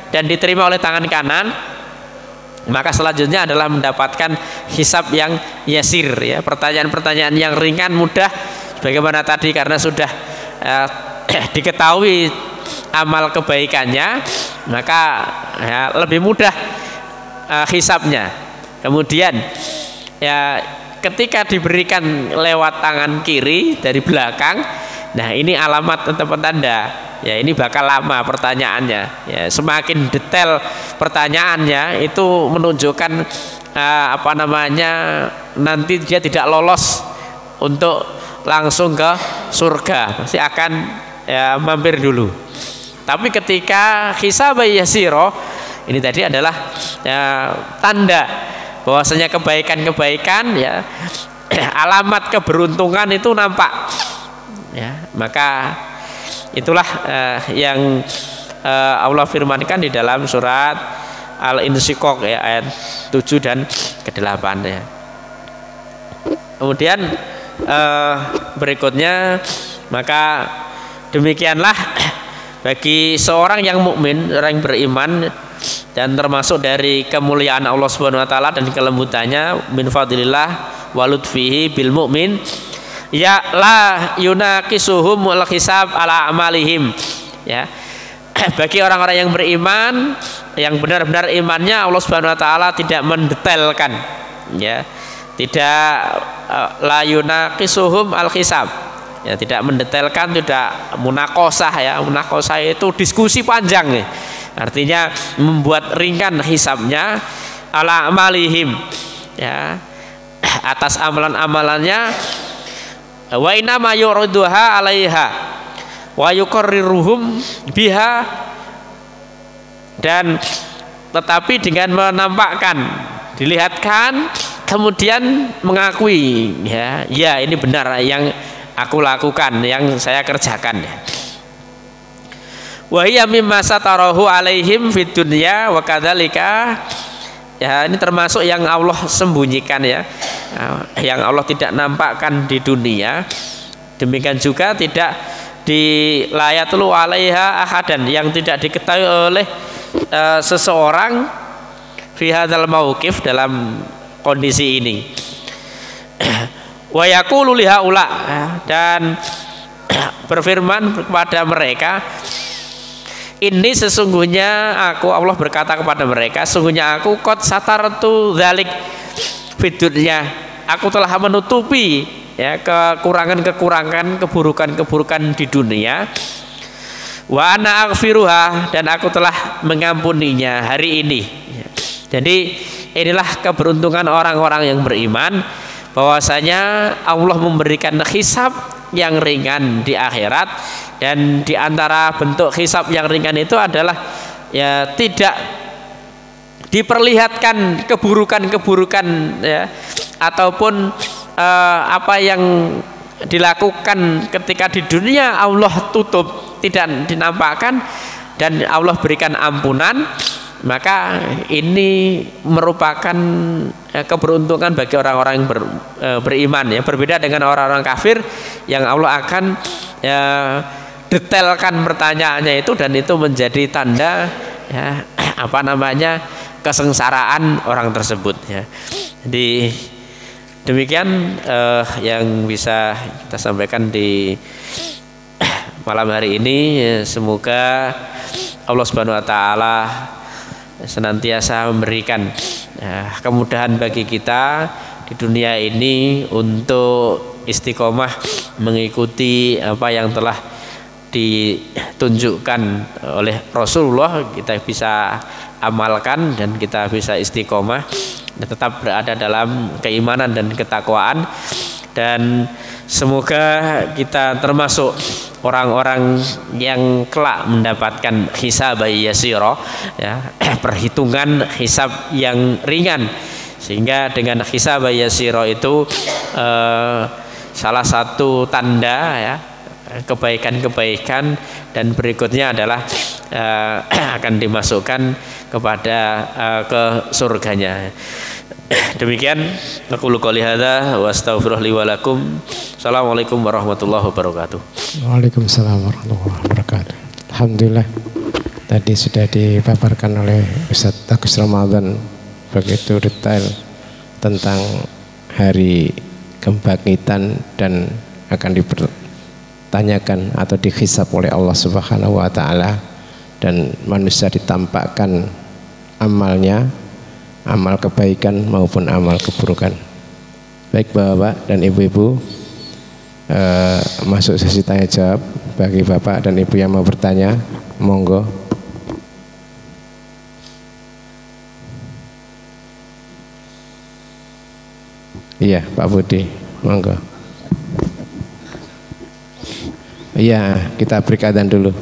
B: dan diterima oleh tangan kanan, maka selanjutnya adalah mendapatkan hisab yang yasir, ya, pertanyaan-pertanyaan yang ringan, mudah, bagaimana tadi karena sudah diketahui amal kebaikannya, maka ya, lebih mudah hisabnya. Kemudian ya ketika diberikan lewat tangan kiri dari belakang, nah ini alamat atau petanda, ya ini bakal lama pertanyaannya, ya semakin detail pertanyaannya itu menunjukkan apa namanya, nanti dia tidak lolos untuk langsung ke surga, pasti akan ya mampir dulu. Tapi ketika hisab yasiro ini tadi adalah ya, tanda bahwasanya kebaikan-kebaikan, ya alamat keberuntungan itu nampak, ya. Maka itulah yang Allah firmankan di dalam surat Al-Insyiqaq, ya, ayat 7 dan ke-8, ya. Kemudian berikutnya, maka demikianlah bagi seorang yang mukmin, orang yang beriman, dan termasuk dari kemuliaan Allah Subhanahu wa taala dan kelembutannya, min fadlillah wa lutfihi bil mu'min, ya la yunaqisuhum wal hisab ala amalihim, ya. Bagi orang-orang yang beriman, yang benar-benar imannya, Allah Subhanahu wa taala tidak mendetailkan, ya. Tidak la yunaqisuhum al hisab, ya, tidak mendetailkan, tidak munakosah, ya. Munakosah itu diskusi panjang, ya. Artinya membuat ringan hisabnya ala amalihim, ya, atas amalan-amalannya. Wa inna ma yuriduha alaiha wa yuqarriruhum biha, dan tetapi dengan menampakkan, dilihatkan, kemudian mengakui, ya, ya ini benar yang aku lakukan, yang saya kerjakan, ya. Wa hiya mimma satarahu alaihim fid dunya wa kadzalika, ya ini termasuk yang Allah sembunyikan, ya, yang Allah tidak nampakkan di dunia, demikian juga tidak dilayatlu alaiha ahadan, yang tidak diketahui oleh seseorang fi hadzal mauqif, dalam kondisi ini. Wa yaqulu lihaula, dan berfirman kepada mereka, ini sesungguhnya aku, Allah berkata kepada mereka, sesungguhnya aku qad satartu dzalik fid dunya, aku telah menutupi, ya, kekurangan-kekurangan, keburukan-keburukan di dunia. Wa ana aghfiruha, dan aku telah mengampuninya hari ini. Jadi inilah keberuntungan orang-orang yang beriman, bahwasanya Allah memberikan hisab yang ringan di akhirat, dan di antara bentuk hisab yang ringan itu adalah, ya, tidak diperlihatkan keburukan-keburukan, ya, ataupun apa yang dilakukan ketika di dunia Allah tutup, tidak dinampakkan, dan Allah berikan ampunan, Maka ini merupakan keberuntungan bagi orang-orang yang beriman ya, berbeda dengan orang-orang kafir yang Allah akan detailkan pertanyaannya itu, dan itu menjadi tanda ya kesengsaraan orang tersebut ya. Jadi demikian yang bisa kita sampaikan di malam hari ini. Semoga Allah Subhanahu wa taala senantiasa memberikan kemudahan bagi kita di dunia ini untuk istiqomah mengikuti apa yang telah ditunjukkan oleh Rasulullah, kita bisa amalkan dan kita bisa istiqomah dan tetap berada dalam keimanan dan ketakwaan. Dan semoga kita termasuk orang-orang yang kelak mendapatkan hisab yasira ya, perhitungan hisab yang ringan, sehingga dengan hisab yasira itu salah satu tanda ya kebaikan-kebaikan, dan berikutnya adalah akan dimasukkan kepada ke surganya. Demikian aku qouli hadza wa astaghfirullah li wa lakum. Assalamualaikum warahmatullahi wabarakatuh.
A: Waalaikumsalam warahmatullahi wabarakatuh. Alhamdulillah tadi sudah dipaparkan oleh Ustaz Agus Ramadan begitu detail tentang hari kebangkitan dan akan dipertanyakan atau dihisab oleh Allah Subhanahu wa taala, dan manusia ditampakkan amalnya, amal kebaikan maupun amal keburukan. Baik Bapak dan Ibu-ibu, masuk sesi tanya jawab. Bagi Bapak dan Ibu yang mau bertanya, monggo. Iya Pak Budi, monggo. Iya, kita beri adzan dulu.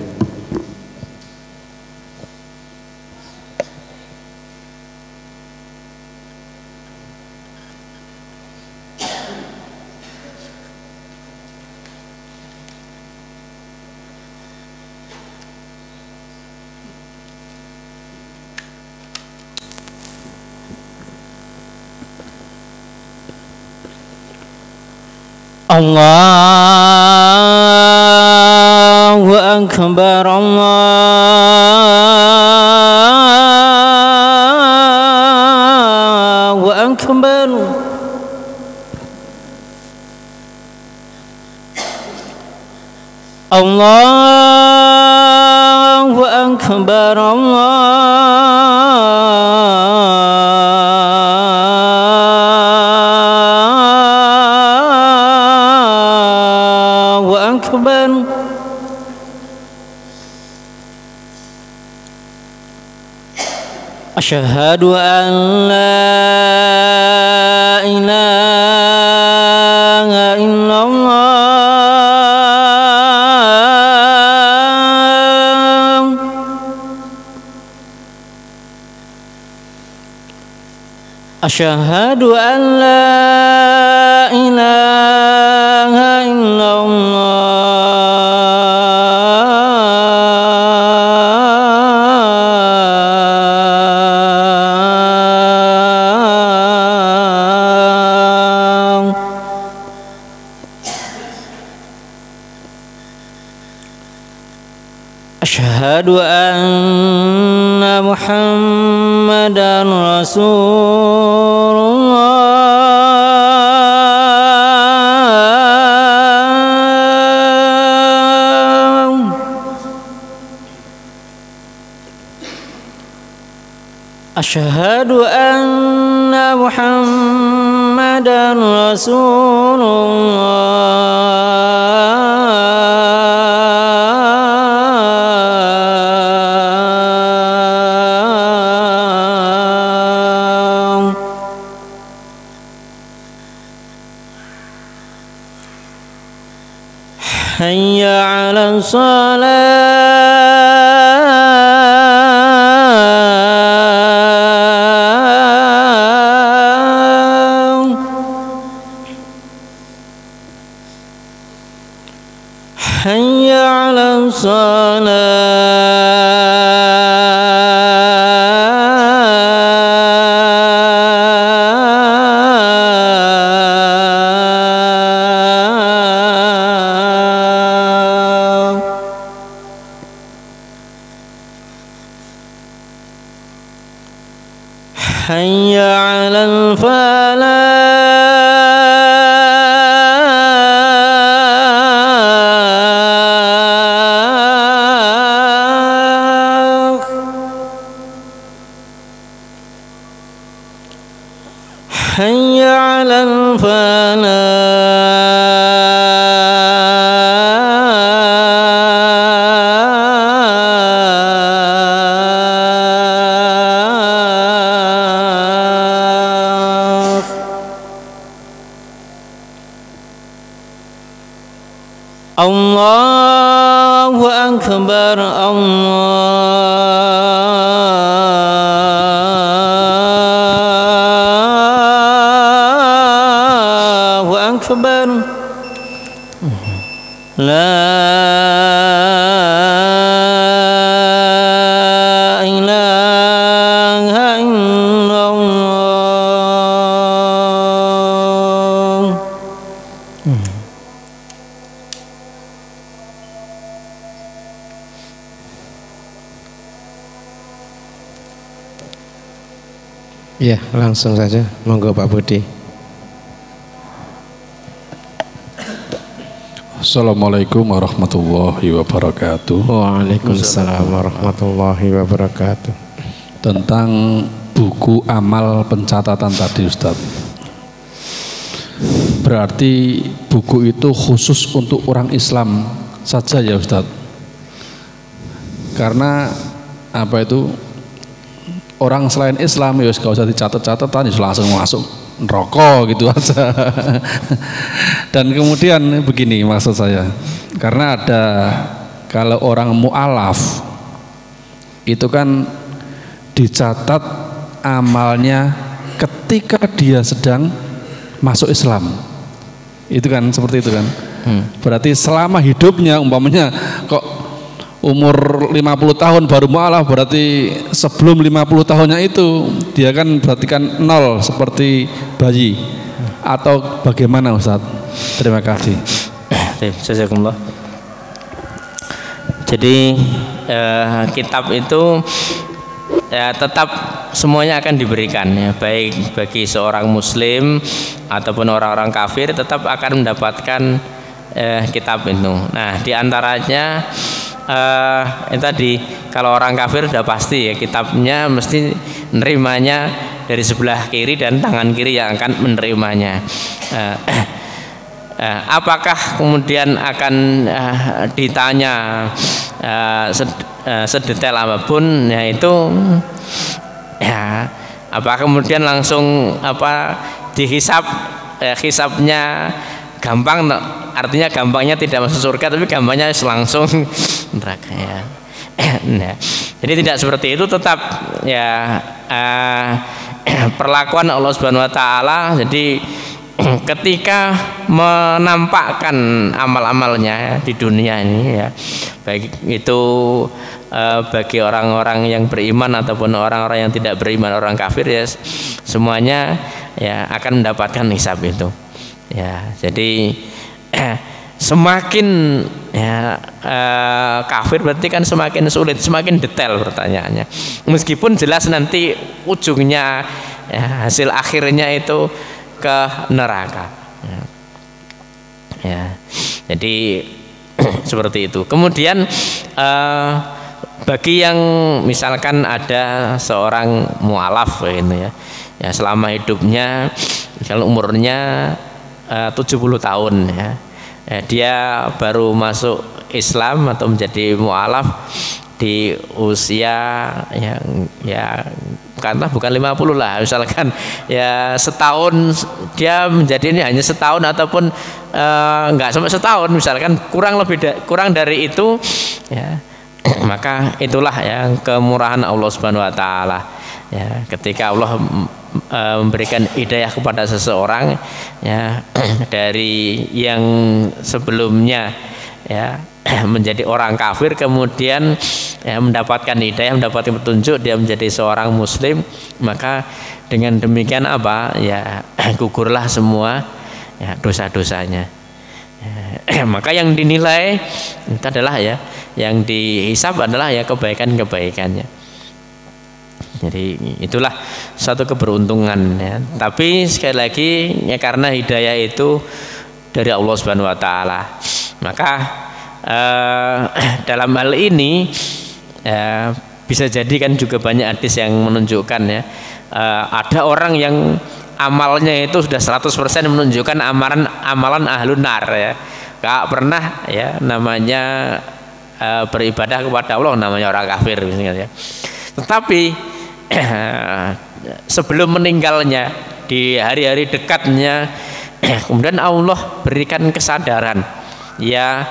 C: Allahu Akbar, Allahu Akbar. Allahu Akbar, Allahu Akbar. Asyhadu an la ilaha illallah. Asyhadu an la ilaha illallah. Asyhadu anna Muhammadan Rasulullah. Asyhadu anna Muhammadan Rasulullah. Hayya 'alas shalah. Hayya 'alas shalah. على الفلاح حي على الفلاح الله أكبر الله أكبر لا إله إلا الله.
A: Ya, langsung saja. Monggo Pak Budi.
D: Assalamualaikum warahmatullahi wabarakatuh.
A: Waalaikumsalam warahmatullahi wabarakatuh.
D: Tentang buku amal pencatatan tadi Ustadz, berarti buku itu khusus untuk orang Islam saja ya Ustadz? Karena apa itu, orang selain Islam ya gak usah dicatat-catatan, langsung masuk neraka gitu aja. Dan kemudian begini maksud saya, karena ada, kalau orang mu'alaf itu kan dicatat amalnya ketika dia sedang masuk Islam, itu kan seperti itu kan. Berarti selama hidupnya, umpamanya kok umur 50 tahun baru mu'alaf, berarti sebelum 50 tahunnya itu dia kan berarti kan nol seperti bayi, atau bagaimana Ustaz? Terima kasih.
B: Jazakumullah. Jadi kitab itu tetap semuanya akan diberikan ya, baik bagi seorang muslim ataupun orang-orang kafir tetap akan mendapatkan kitab itu. Nah, diantaranya tadi kalau orang kafir sudah pasti ya, kitabnya mesti menerimanya dari sebelah kiri dan tangan kiri yang akan menerimanya. Apakah kemudian akan ditanya sedetail apapun ya itu ya, apa kemudian langsung dihisab, hisabnya gampang, artinya gampangnya tidak masuk surga, tapi gampangnya langsung neraka ya. Nah, jadi tidak seperti itu, tetap ya perlakuan Allah Subhanahu wa taala. Jadi ketika menampakkan amal-amalnya ya, di dunia ini ya, baik itu bagi orang-orang yang beriman ataupun orang-orang yang tidak beriman, orang kafir ya, semuanya ya akan mendapatkan hisab itu ya. Jadi semakin ya, kafir berarti kan semakin sulit, semakin detail pertanyaannya, meskipun jelas nanti ujungnya ya, hasil akhirnya itu ke neraka ya. Jadi seperti itu. Kemudian bagi yang misalkan ada seorang mu'alaf gitu ya, ya selama hidupnya kalau umurnya 70 tahun ya, dia baru masuk Islam atau menjadi mu'alaf di usia yang ya karena bukan 50 lah, misalkan ya setahun, dia menjadi ini hanya setahun ataupun enggak sampai setahun, misalkan kurang dari itu ya, maka itulah yang kemurahan Allah Subhanahu wa taala ya, ketika Allah memberikan hidayah kepada seseorang ya, dari yang sebelumnya ya menjadi orang kafir, kemudian ya, mendapatkan hidayah, mendapatkan petunjuk, dia menjadi seorang muslim, maka dengan demikian apa ya, gugurlah semua ya, dosa-dosanya ya. Maka yang dinilai itu adalah ya, yang dihisab adalah ya kebaikan-kebaikannya. Jadi itulah satu keberuntungan ya. Tapi sekali lagi ya, karena hidayah itu dari Allah Subhanahu wa taala. Maka dalam hal ini bisa jadi kan juga banyak hadis yang menunjukkan ya, ada orang yang amalnya itu sudah 100% menunjukkan amalan ahlun nar ya. Gak pernah ya namanya beribadah kepada Allah, namanya orang kafir misalnya ya. Tetapi sebelum meninggalnya, di hari-hari dekatnya, kemudian Allah berikan kesadaran ya,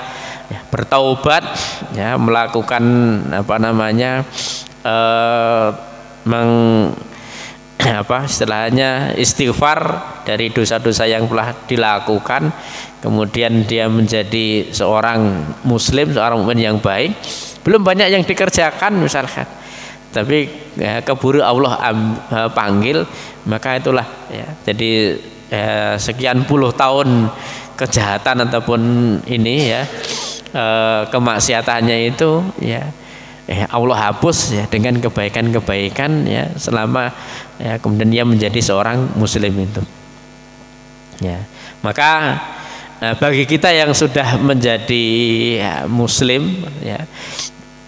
B: bertaubat ya, melakukan istilahnya istighfar dari dosa-dosa yang telah dilakukan, kemudian dia menjadi seorang muslim, seorang mukmin yang baik. Belum banyak yang dikerjakan misalkan, tapi ya, keburu Allah panggil, maka itulah ya, jadi sekian puluh tahun kejahatan ataupun ini ya, kemaksiatannya itu ya, Allah hapus ya dengan kebaikan-kebaikan ya, selama ya, kemudian dia menjadi seorang muslim itu ya. Maka bagi kita yang sudah menjadi ya, muslim ya,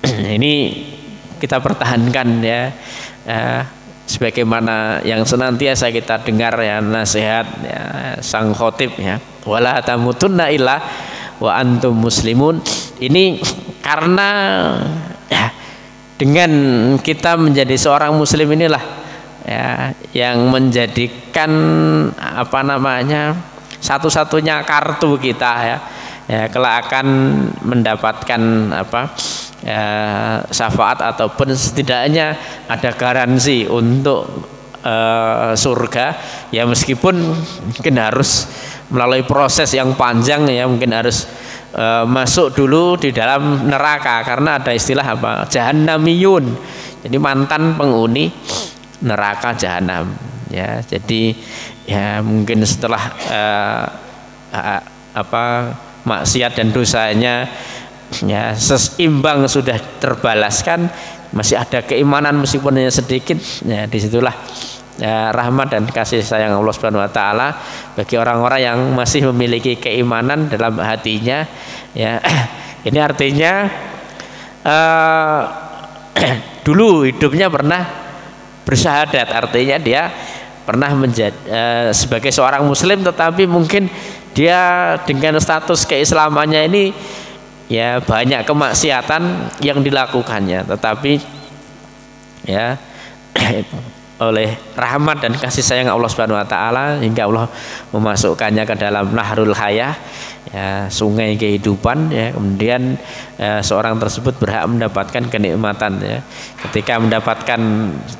B: ini kita pertahankan ya, sebagaimana yang senantiasa kita dengar ya, nasihat ya, sang khotib ya, wala tamutunna illa wa antum muslimun. Ini karena ya, dengan kita menjadi seorang muslim inilah ya, yang menjadikan satu-satunya kartu kita ya, kelak akan mendapatkan syafaat ataupun setidaknya ada garansi untuk surga ya, meskipun mungkin harus melalui proses yang panjang ya, mungkin harus masuk dulu di dalam neraka, karena ada istilah jahannamiyun, jadi mantan penghuni neraka jahanam ya. Jadi ya mungkin setelah maksiat dan dosanya ya seimbang sudah terbalaskan, masih ada keimanan meskipun hanya sedikit ya, disitulah ya, rahmat dan kasih sayang Allah Subhanahu wa taala bagi orang-orang yang masih memiliki keimanan dalam hatinya ya. Ini artinya dulu hidupnya pernah bersyahadat, artinya dia pernah menjadi sebagai seorang muslim, tetapi mungkin dia dengan status keislamannya ini ya banyak kemaksiatan yang dilakukannya, tetapi ya oleh rahmat dan kasih sayang Allah Subhanahu wa taala hingga Allah memasukkannya ke dalam Nahrul Hayah ya, sungai kehidupan ya. Kemudian seorang tersebut berhak mendapatkan kenikmatan ya. Ketika mendapatkan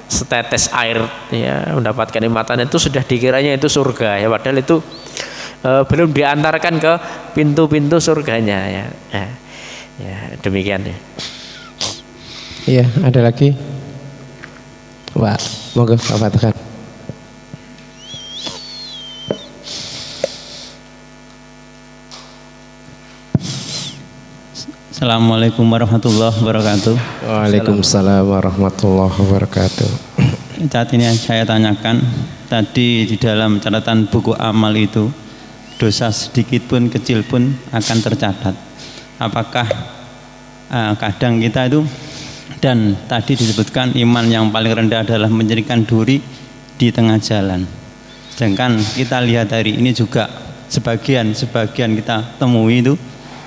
B: setetes air ya, mendapatkan kenikmatan itu sudah dikiranya itu surga ya, padahal itu belum diantarkan ke pintu-pintu surganya ya. Ya, demikian ya.
A: Iya, ada lagi? Wah, monggo Bapak tekan.
E: Assalamualaikum warahmatullahi wabarakatuh.
A: Waalaikumsalam warahmatullahi wabarakatuh.
E: Saat ini saya tanyakan, tadi di dalam catatan buku amal itu dosa sedikit pun kecil pun akan tercatat. Apakah kadang kita itu, dan tadi disebutkan iman yang paling rendah adalah menjadikan duri di tengah jalan. Sedangkan kita lihat hari ini juga sebagian kita temui itu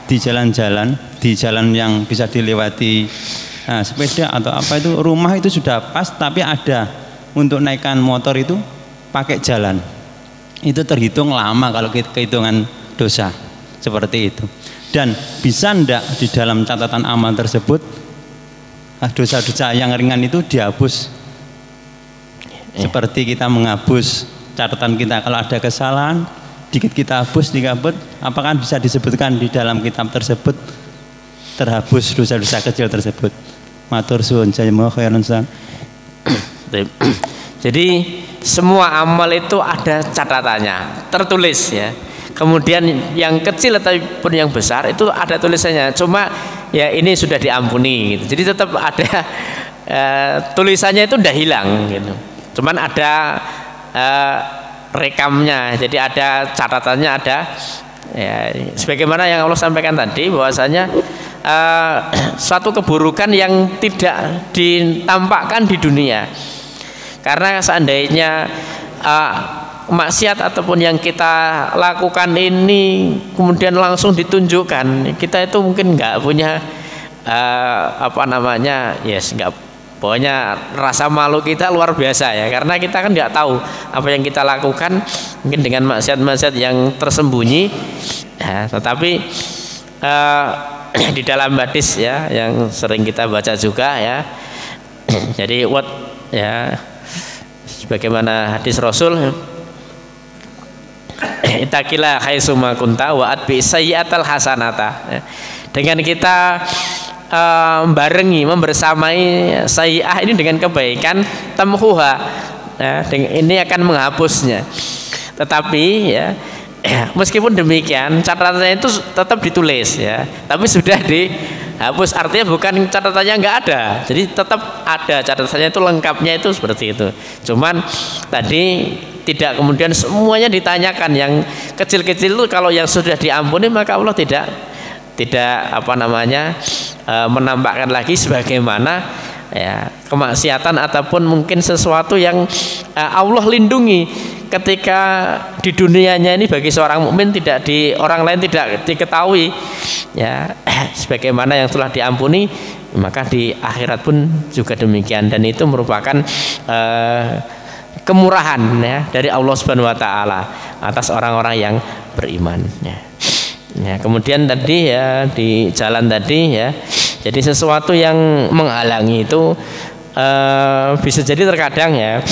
E: di jalan-jalan, di jalan yang bisa dilewati sepeda atau apa itu, rumah itu sudah pas, tapi ada untuk naikkan motor itu pakai jalan. Itu terhitung lama kalau kehitungan dosa seperti itu. Dan bisa ndak di dalam catatan amal tersebut dosa-dosa yang ringan itu dihapus seperti kita menghapus catatan kita, kalau ada kesalahan dikit kita hapus, apakah bisa disebutkan di dalam kitab tersebut terhapus dosa-dosa kecil tersebut? Matur suwun, jazakumullah khairan.
B: Jadi semua amal itu ada catatannya, tertulis ya. Kemudian yang kecil ataupun yang besar itu ada tulisannya. Cuma ya ini sudah diampuni gitu. Jadi tetap ada tulisannya itu udah hilang gitu. Cuman ada rekamnya, jadi ada catatannya, ada ya, sebagaimana yang Allah sampaikan tadi bahwasanya suatu keburukan yang tidak ditampakkan di dunia. Karena seandainya maksiat ataupun yang kita lakukan ini kemudian langsung ditunjukkan, kita itu mungkin nggak punya nggak, pokoknya rasa malu kita luar biasa ya, karena kita kan nggak tahu apa yang kita lakukan mungkin dengan maksiat-maksiat yang tersembunyi ya, tetapi di dalam hadis ya yang sering kita baca juga ya, jadi sebagaimana hadis Rasul, itaqilah haitsuma kunta wa atbi sayyi'atal hasanata. Dengan kita membersamai sayyi'ah ini dengan kebaikan, tamhuha, ya, ini akan menghapusnya. Tetapi ya, meskipun demikian catatannya itu tetap ditulis ya, tapi sudah dihapus, artinya bukan catatannya nggak ada, jadi tetap ada catatannya, itu lengkapnya itu seperti itu. Cuman tadi tidak kemudian semuanya ditanyakan, yang kecil-kecil itu kalau yang sudah diampuni maka Allah tidak menampakkan lagi sebagaimana ya kemaksiatan ataupun mungkin sesuatu yang Allah lindungi ketika di dunianya ini bagi seorang mukmin, tidak di orang lain tidak diketahui ya, sebagaimana yang telah diampuni maka di akhirat pun juga demikian, dan itu merupakan kemurahan ya dari Allah Subhanahu wa taala atas orang-orang yang beriman ya. Ya, kemudian tadi ya di jalan tadi ya, jadi sesuatu yang menghalangi itu bisa jadi terkadang ya,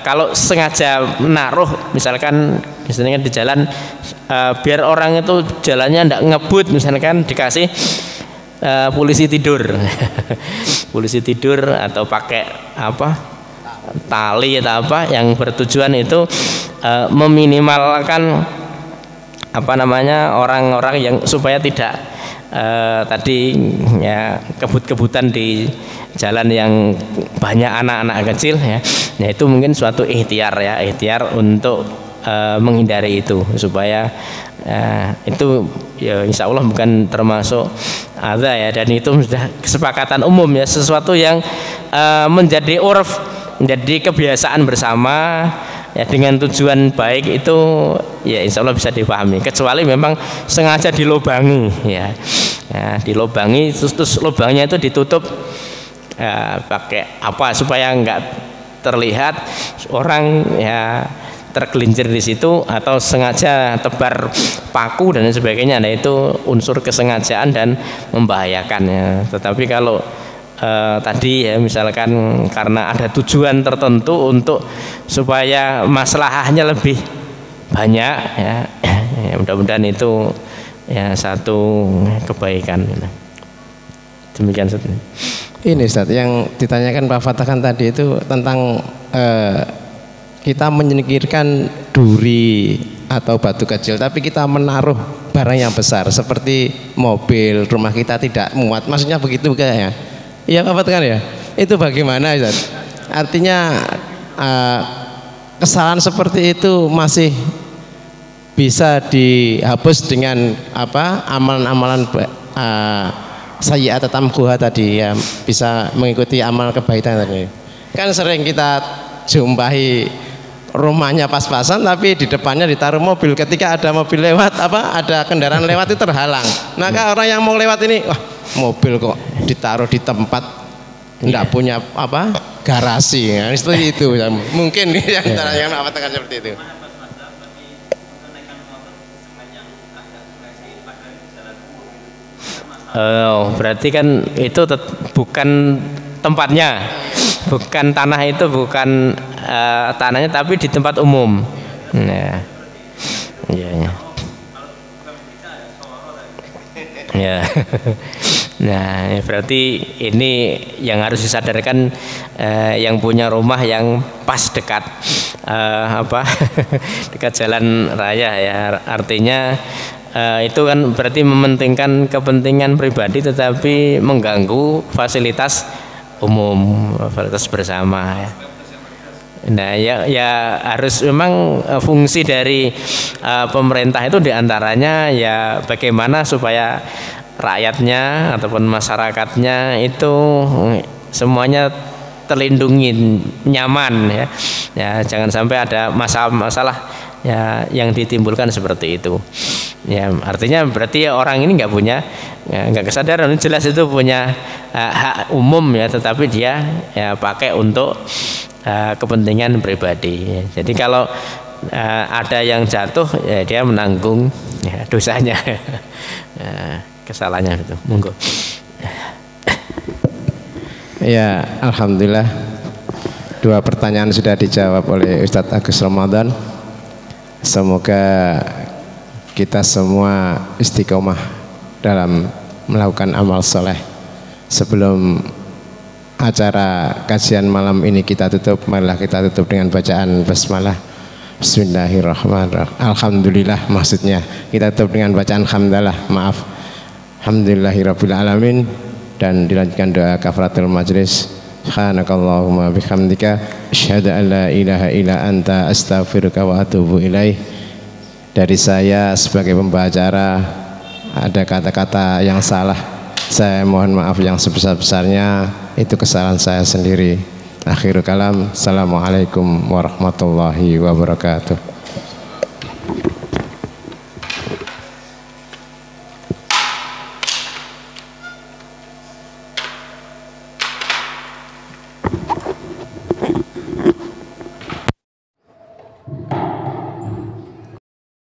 B: kalau sengaja menaruh misalnya di jalan biar orang itu jalannya tidak ngebut, misalkan dikasih polisi tidur polisi tidur atau pakai tali atau apa yang bertujuan itu meminimalkan orang-orang yang supaya tidak tadi ya kebut-kebutan di jalan yang banyak anak-anak kecil ya. Nah, itu mungkin suatu ikhtiar untuk menghindari itu, supaya itu ya insya Allah bukan termasuk adza ya, dan itu sudah kesepakatan umum ya, sesuatu yang menjadi urf, menjadi kebiasaan bersama ya, dengan tujuan baik itu ya insya Allah bisa dipahami, kecuali memang sengaja dilobangi ya, dilobangi terus lubangnya itu ditutup pakai apa supaya enggak terlihat orang ya tergelincir di situ, atau sengaja tebar paku dan sebagainya. Nah, itu unsur kesengajaan dan membahayakan ya. Tetapi kalau tadi ya misalkan karena ada tujuan tertentu untuk supaya maslahahnya lebih banyak ya, mudah-mudahan itu ya satu kebaikan. Demikian Ustaz.
A: Ini Ustaz yang ditanyakan Pak Fatah tadi itu tentang kita menyingkirkan duri atau batu kecil, tapi kita menaruh barang yang besar seperti mobil, rumah kita tidak muat, maksudnya begitu kayaknya. Iya Pak Fatah ya, itu bagaimana Ustaz? Artinya kesalahan seperti itu masih bisa dihapus dengan amalan-amalan sayyi'at tamkuha tadi ya, bisa mengikuti amal kebaikan tadi. Kan sering kita jumpahi rumahnya pas-pasan tapi di depannya ditaruh mobil, ketika ada mobil lewat ada kendaraan lewat itu terhalang, maka orang yang mau lewat ini, wah mobil kok ditaruh di tempat enggak punya garasi ya, seperti itu ya. Mungkin yang yang seperti itu.
B: Berarti kan itu bukan tempatnya, bukan tanah itu, bukan tanahnya, tapi di tempat umum. Ya. Nah, berarti ini yang harus disadarkan yang punya rumah yang pas dekat dekat jalan raya ya, artinya itu kan berarti mementingkan kepentingan pribadi tetapi mengganggu fasilitas umum, fasilitas bersama ya. Nah ya harus memang fungsi dari pemerintah itu diantaranya ya bagaimana supaya rakyatnya ataupun masyarakatnya itu semuanya terlindungi, nyaman ya. Ya jangan sampai ada masalah ya yang ditimbulkan seperti itu. Ya artinya berarti orang ini nggak kesadaran, jelas itu punya hak umum ya, tetapi dia ya pakai untuk kepentingan pribadi. Jadi kalau ada yang jatuh ya dia menanggung ya, dosanya, kesalahannya itu. Monggo.
A: Ya, alhamdulillah 2 pertanyaan sudah dijawab oleh Ustadz Agus Ramadan. Semoga kita semua istiqomah dalam melakukan amal soleh. Sebelum acara kajian malam ini kita tutup, marilah kita tutup dengan bacaan basmalah. Bismillahirrahmanirrahim. Alhamdulillah, maksudnya kita tutup dengan bacaan hamdalah, maaf. Alhamdulillahirabbil alamin, dan dilanjutkan doa kafaratul majlis. Subhanakallahumma bihamdika asyhadu an la ilaha illa anta astaghfiruka wa atubu ilaih. Dari saya sebagai pembacara ada kata-kata yang salah, saya mohon maaf yang sebesar-besarnya, itu kesalahan saya sendiri. Akhirul kalam, assalamualaikum warahmatullahi wabarakatuh.